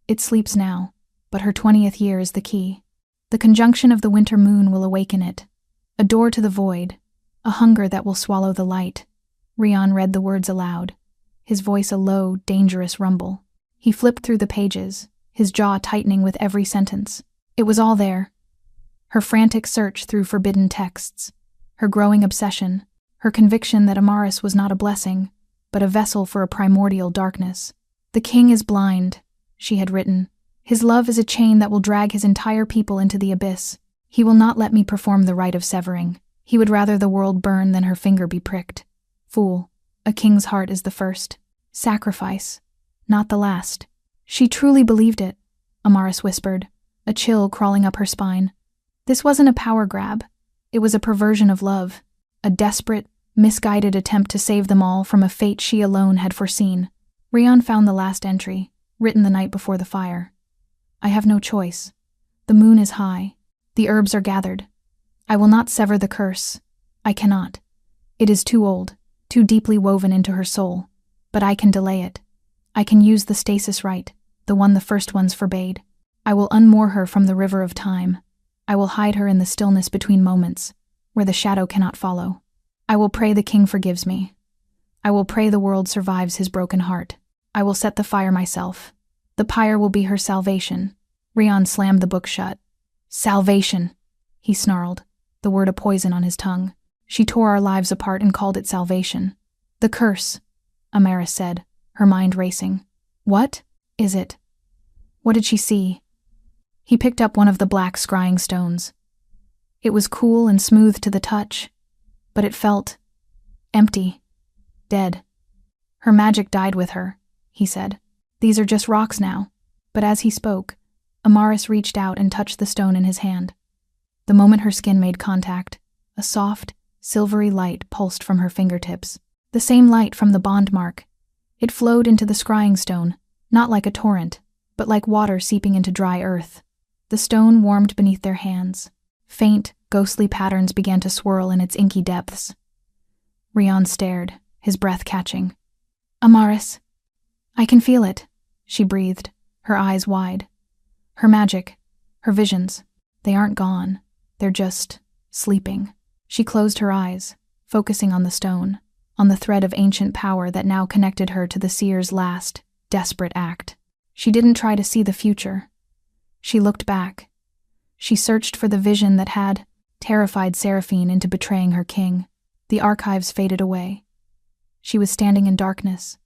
It sleeps now, but her 20th year is the key. The conjunction of the winter moon will awaken it. A door to the void, a hunger that will swallow the light. Rion read the words aloud, his voice a low, dangerous rumble. He flipped through the pages, his jaw tightening with every sentence. It was all there. Her frantic search through forbidden texts, her growing obsession, her conviction that Amaris was not a blessing, but a vessel for a primordial darkness. The king is blind, she had written. His love is a chain that will drag his entire people into the abyss. He will not let me perform the rite of severing. He would rather the world burn than her finger be pricked. Fool, a king's heart is the first. Sacrifice, not the last. She truly believed it, Amaris whispered, a chill crawling up her spine. This wasn't a power grab. It was a perversion of love, a desperate, misguided attempt to save them all from a fate she alone had foreseen. Rion found the last entry, written the night before the fire. I have no choice. The moon is high. The herbs are gathered. I will not sever the curse. I cannot. It is too old, too deeply woven into her soul. But I can delay it. I can use the stasis rite, the one the first ones forbade. I will unmoor her from the river of time. I will hide her in the stillness between moments, where the shadow cannot follow. I will pray the king forgives me. I will pray the world survives his broken heart. I will set the fire myself. The pyre will be her salvation. Rion slammed the book shut. Salvation, he snarled, the word a poison on his tongue. She tore our lives apart and called it salvation. The curse, Amaris said, her mind racing. What is it? What did she see? He picked up one of the black scrying stones. It was cool and smooth to the touch, but it felt empty, dead. Her magic died with her, he said. These are just rocks now. But as he spoke, Amaris reached out and touched the stone in his hand. The moment her skin made contact, a soft, silvery light pulsed from her fingertips. The same light from the bond mark. It flowed into the scrying stone, not like a torrent, but like water seeping into dry earth. The stone warmed beneath their hands. Faint, ghostly patterns began to swirl in its inky depths. Rion stared, his breath catching. Amaris. I can feel it, she breathed, her eyes wide. Her magic, her visions, they aren't gone. They're just sleeping. She closed her eyes, focusing on the stone, on the thread of ancient power that now connected her to the seer's last, desperate act. She didn't try to see the future. She looked back. She searched for the vision that had terrified Seraphine into betraying her king. The archives faded away. She was standing in darkness,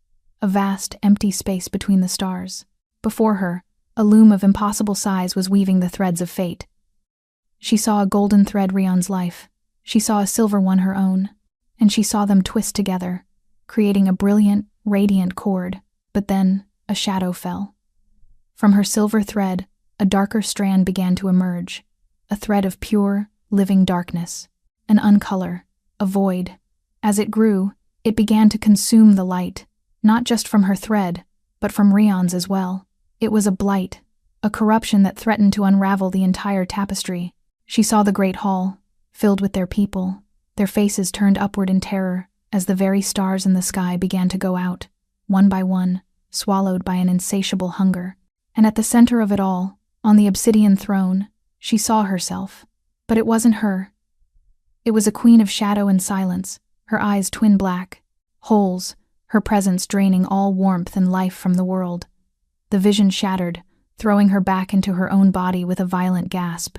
a vast, empty space between the stars. Before her, a loom of impossible size was weaving the threads of fate. She saw a golden thread Rion's life. She saw a silver one her own. And she saw them twist together, creating a brilliant, radiant cord. But then, a shadow fell. From her silver thread, a darker strand began to emerge, a thread of pure, living darkness, an uncolor, a void. As it grew, it began to consume the light, not just from her thread, but from Rion's as well. It was a blight, a corruption that threatened to unravel the entire tapestry. She saw the great hall, filled with their people, their faces turned upward in terror as the very stars in the sky began to go out, one by one, swallowed by an insatiable hunger. And at the center of it all, on the obsidian throne, she saw herself. But it wasn't her. It was a queen of shadow and silence, her eyes twin black, holes, her presence draining all warmth and life from the world. The vision shattered, throwing her back into her own body with a violent gasp.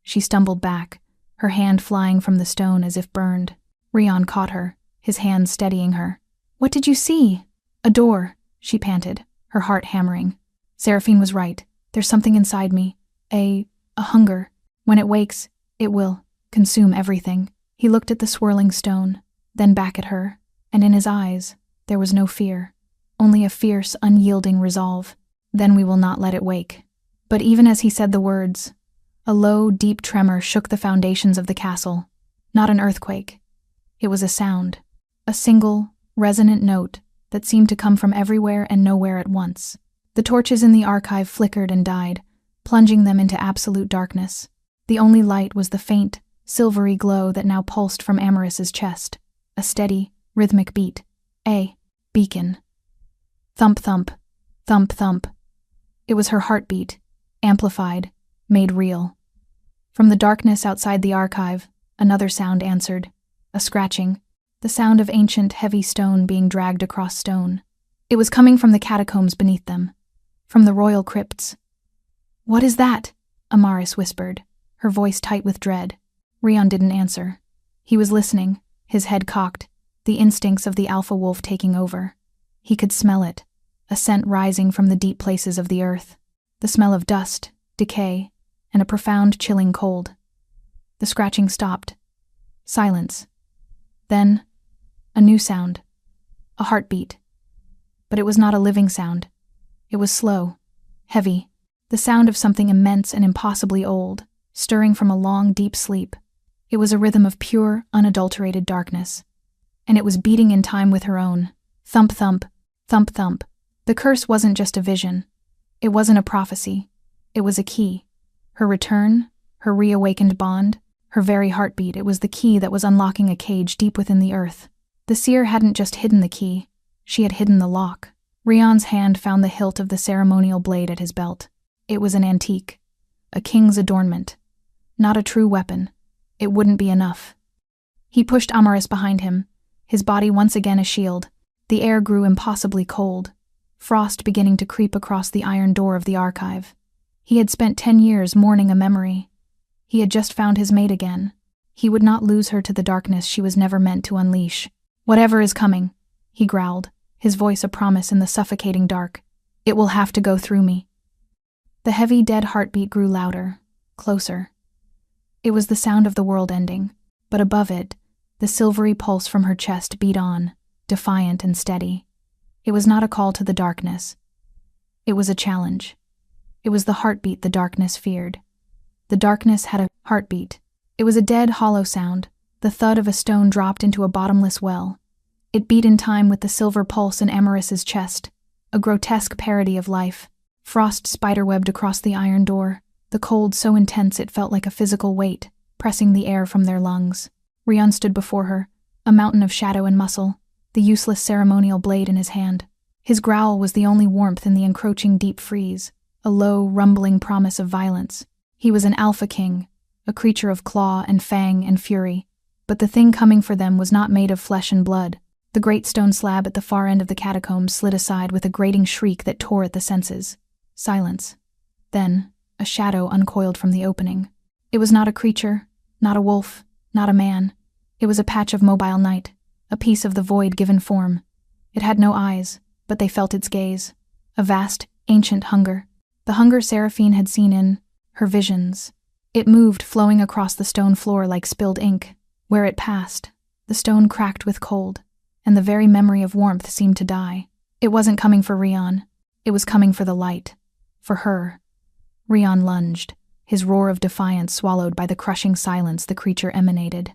She stumbled back, her hand flying from the stone as if burned. Rion caught her, his hand steadying her. What did you see? A door, she panted, her heart hammering. Seraphine was right. There's something inside me. A hunger. When it wakes, it will consume everything. He looked at the swirling stone, then back at her, and in his eyes, there was no fear, only a fierce, unyielding resolve. Then we will not let it wake. But even as he said the words, a low, deep tremor shook the foundations of the castle. Not an earthquake. It was a sound, a single, resonant note that seemed to come from everywhere and nowhere at once. The torches in the archive flickered and died, plunging them into absolute darkness. The only light was the faint, silvery glow that now pulsed from Amaris's chest, a steady, rhythmic beat. A beacon. Thump, thump, thump, thump. It was her heartbeat, amplified, made real. From the darkness outside the archive, another sound answered, a scratching, the sound of ancient, heavy stone being dragged across stone. It was coming from the catacombs beneath them, from the royal crypts. What is that? Amaris whispered, her voice tight with dread. Rion didn't answer. He was listening, his head cocked, the instincts of the alpha wolf taking over. He could smell it, a scent rising from the deep places of the earth, the smell of dust, decay, and a profound, chilling cold. The scratching stopped. Silence. Then, a new sound. A heartbeat. But it was not a living sound. It was slow, heavy, the sound of something immense and impossibly old, stirring from a long, deep sleep. It was a rhythm of pure, unadulterated darkness. And it was beating in time with her own. Thump, thump, thump, thump. The curse wasn't just a vision. It wasn't a prophecy. It was a key. Her return, her reawakened bond, Her very heartbeat, it was the key that was unlocking a cage deep within the earth. The seer hadn't just hidden the key, she had hidden the lock. Rion's hand found the hilt of the ceremonial blade at his belt. It was an antique, a king's adornment. Not a true weapon. It wouldn't be enough. He pushed Amaris behind him, his body once again a shield. The air grew impossibly cold, frost beginning to creep across the iron door of the archive. He had spent 10 years mourning a memory. He had just found his mate again. He would not lose her to the darkness she was never meant to unleash. "Whatever is coming," he growled, his voice a promise in the suffocating dark. "It will have to go through me." The heavy, dead heartbeat grew louder, closer. It was the sound of the world ending, but above it, the silvery pulse from her chest beat on, defiant and steady. It was not a call to the darkness. It was a challenge. It was the heartbeat the darkness feared. The darkness had a heartbeat. It was a dead, hollow sound, the thud of a stone dropped into a bottomless well. It beat in time with the silver pulse in Amaris's chest, a grotesque parody of life. Frost spiderwebbed across the iron door, the cold so intense it felt like a physical weight, pressing the air from their lungs. Rion stood before her, a mountain of shadow and muscle, the useless ceremonial blade in his hand. His growl was the only warmth in the encroaching deep freeze, a low, rumbling promise of violence. He was an alpha king, a creature of claw and fang and fury, but the thing coming for them was not made of flesh and blood. The great stone slab at the far end of the catacombs slid aside with a grating shriek that tore at the senses. Silence. Then, a shadow uncoiled from the opening. It was not a creature, not a wolf, not a man. It was a patch of mobile night, a piece of the void given form. It had no eyes, but they felt its gaze. A vast, ancient hunger. The hunger Seraphine had seen in her visions. It moved, flowing across the stone floor like spilled ink. Where it passed, the stone cracked with cold, and the very memory of warmth seemed to die. It wasn't coming for Rion. It was coming for the light. For her. Rion lunged, his roar of defiance swallowed by the crushing silence the creature emanated.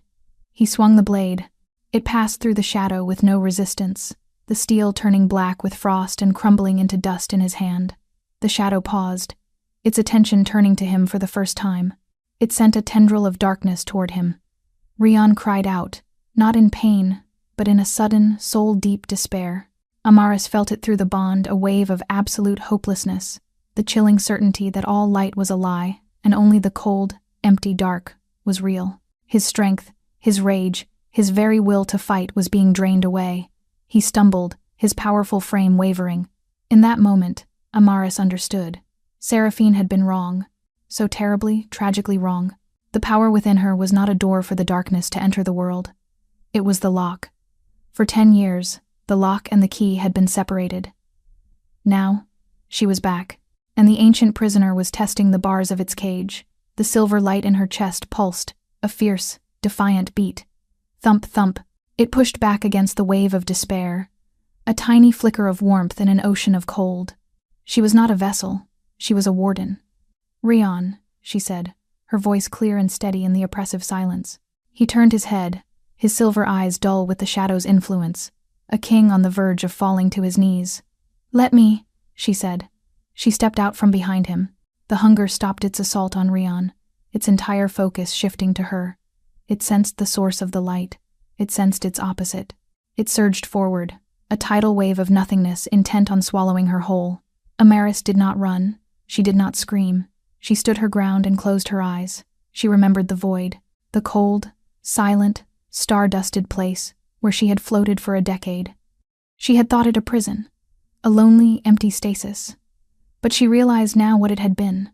He swung the blade. It passed through the shadow with no resistance, the steel turning black with frost and crumbling into dust in his hand. The shadow paused, its attention turning to him for the first time. It sent a tendril of darkness toward him. Rion cried out, not in pain, but in a sudden, soul-deep despair. Amaris felt it through the bond, a wave of absolute hopelessness, the chilling certainty that all light was a lie, and only the cold, empty dark was real. His strength, his rage, his very will to fight was being drained away. He stumbled, his powerful frame wavering. In that moment, Amaris understood. Seraphine had been wrong. So terribly, tragically wrong. The power within her was not a door for the darkness to enter the world. It was the lock. For 10 years, the lock and the key had been separated. Now, she was back, and the ancient prisoner was testing the bars of its cage. The silver light in her chest pulsed, a fierce, defiant beat. Thump, thump. It pushed back against the wave of despair, a tiny flicker of warmth in an ocean of cold. She was not a vessel, she was a warden. "Rion," she said, her voice clear and steady in the oppressive silence. He turned his head, his silver eyes dull with the shadow's influence, a king on the verge of falling to his knees. "Let me," she said. She stepped out from behind him. The hunger stopped its assault on Rion, its entire focus shifting to her. It sensed the source of the light. It sensed its opposite. It surged forward, a tidal wave of nothingness intent on swallowing her whole. Amaris did not run. She did not scream. She stood her ground and closed her eyes. She remembered the void, the cold, silent, star-dusted place where she had floated for a decade. She had thought it a prison, a lonely, empty stasis. But she realized now what it had been.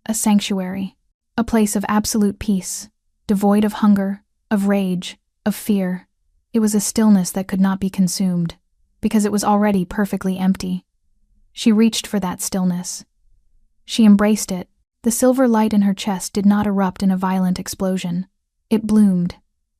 A sanctuary, a place of absolute peace, devoid of hunger, of rage, of fear. It was a stillness that could not be consumed, because it was already perfectly empty. She reached for that stillness. She embraced it. The silver light in her chest did not erupt in a violent explosion. It bloomed.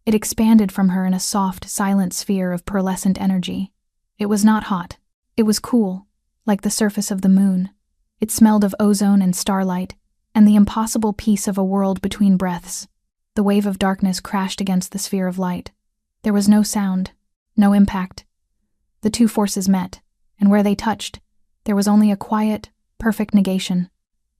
It expanded from her in a soft, silent sphere of pearlescent energy. It was not hot. It was cool, like the surface of the moon. It smelled of ozone and starlight, and the impossible peace of a world between breaths. The wave of darkness crashed against the sphere of light. There was no sound, no impact. The two forces met, and where they touched, there was only a quiet, perfect negation.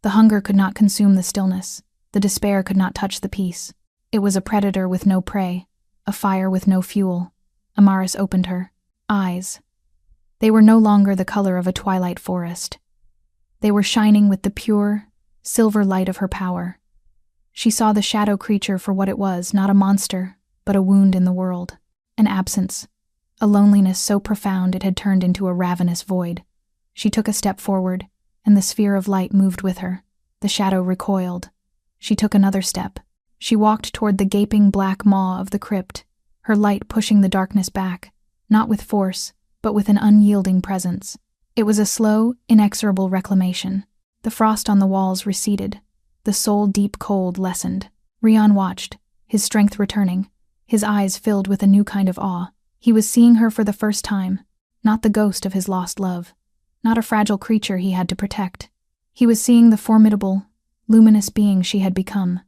The hunger could not consume the stillness. The despair could not touch the peace. It was a predator with no prey, a fire with no fuel. Amaris opened her eyes. They were no longer the color of a twilight forest. They were shining with the pure, silver light of her power. She saw the shadow creature for what it was, not a monster, but a wound in the world, an absence, a loneliness so profound it had turned into a ravenous void. She took a step forward, and the sphere of light moved with her. The shadow recoiled. She took another step. She walked toward the gaping black maw of the crypt, her light pushing the darkness back, not with force, but with an unyielding presence. It was a slow, inexorable reclamation. The frost on the walls receded. The soul-deep cold lessened. Rion watched, his strength returning, his eyes filled with a new kind of awe. He was seeing her for the first time, not the ghost of his lost love, not a fragile creature he had to protect. He was seeing the formidable, luminous being she had become,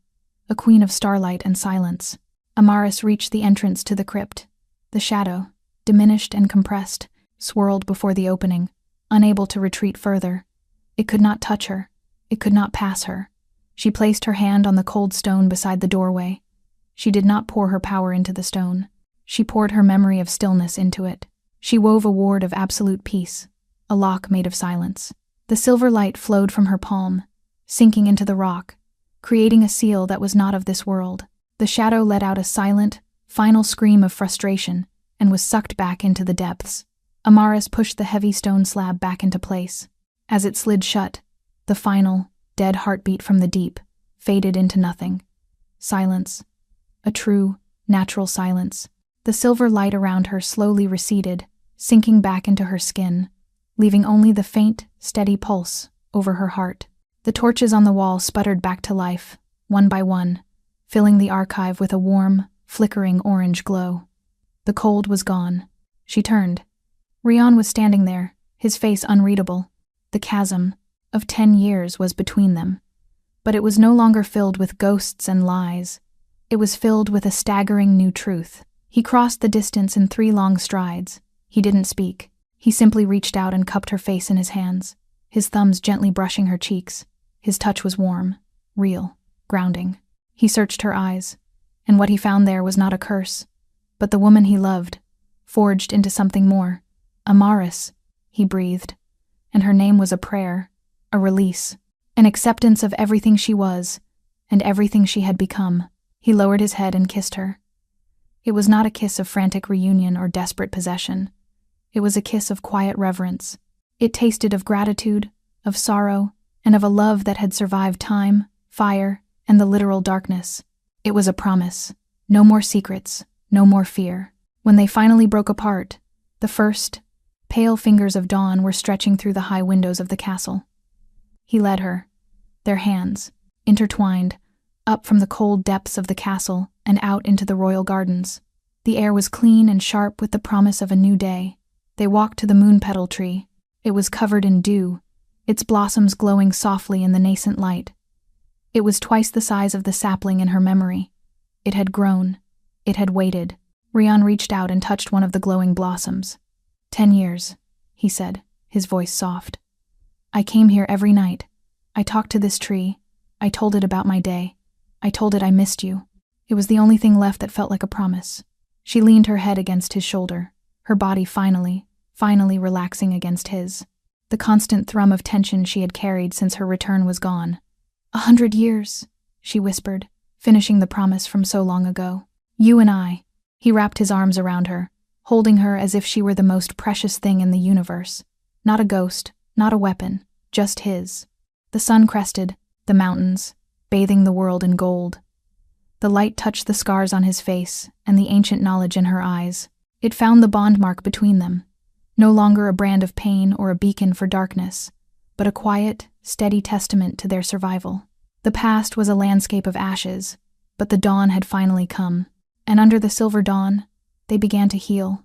a queen of starlight and silence. Amaris reached the entrance to the crypt. The shadow, diminished and compressed, swirled before the opening, unable to retreat further. It could not touch her. It could not pass her. She placed her hand on the cold stone beside the doorway. She did not pour her power into the stone. She poured her memory of stillness into it. She wove a ward of absolute peace, a lock made of silence. The silver light flowed from her palm, sinking into the rock, creating a seal that was not of this world. The shadow let out a silent, final scream of frustration and was sucked back into the depths. Amaris pushed the heavy stone slab back into place. As it slid shut, the final, dead heartbeat from the deep faded into nothing. Silence. A true, natural silence. The silver light around her slowly receded, sinking back into her skin, leaving only the faint, steady pulse over her heart. The torches on the wall sputtered back to life, one by one, filling the archive with a warm, flickering orange glow. The cold was gone. She turned. Rion was standing there, his face unreadable. The chasm of 10 years was between them. But it was no longer filled with ghosts and lies. It was filled with a staggering new truth. He crossed the distance in 3 long strides. He didn't speak. He simply reached out and cupped her face in his hands, his thumbs gently brushing her cheeks. His touch was warm, real, grounding. He searched her eyes, and what he found there was not a curse, but the woman he loved, forged into something more. Amaris, he breathed, and her name was a prayer, a release, an acceptance of everything she was, and everything she had become. He lowered his head and kissed her. It was not a kiss of frantic reunion or desperate possession. It was a kiss of quiet reverence. It tasted of gratitude, of sorrow, and of a love that had survived time, fire, and the literal darkness. It was a promise. No more secrets, no more fear. When they finally broke apart, the first, pale fingers of dawn were stretching through the high windows of the castle. He led her, their hands, intertwined, up from the cold depths of the castle and out into the royal gardens. The air was clean and sharp with the promise of a new day. They walked to the moon petal tree. It was covered in dew, its blossoms glowing softly in the nascent light. It was twice the size of the sapling in her memory. It had grown. It had waited. Rion reached out and touched one of the glowing blossoms. 10 years, he said, his voice soft. I came here every night. I talked to this tree. I told it about my day. I told it I missed you. It was the only thing left that felt like a promise. She leaned her head against his shoulder, her body finally relaxing against his. The constant thrum of tension she had carried since her return was gone. 100 years, she whispered, finishing the promise from so long ago. You and I. He wrapped his arms around her, holding her as if she were the most precious thing in the universe. Not a ghost, not a weapon, just his. The sun crested, the mountains, bathing the world in gold. The light touched the scars on his face and the ancient knowledge in her eyes. It found the bond mark between them. No longer a brand of pain or a beacon for darkness, but a quiet, steady testament to their survival. The past was a landscape of ashes, but the dawn had finally come, and under the silver dawn, they began to heal.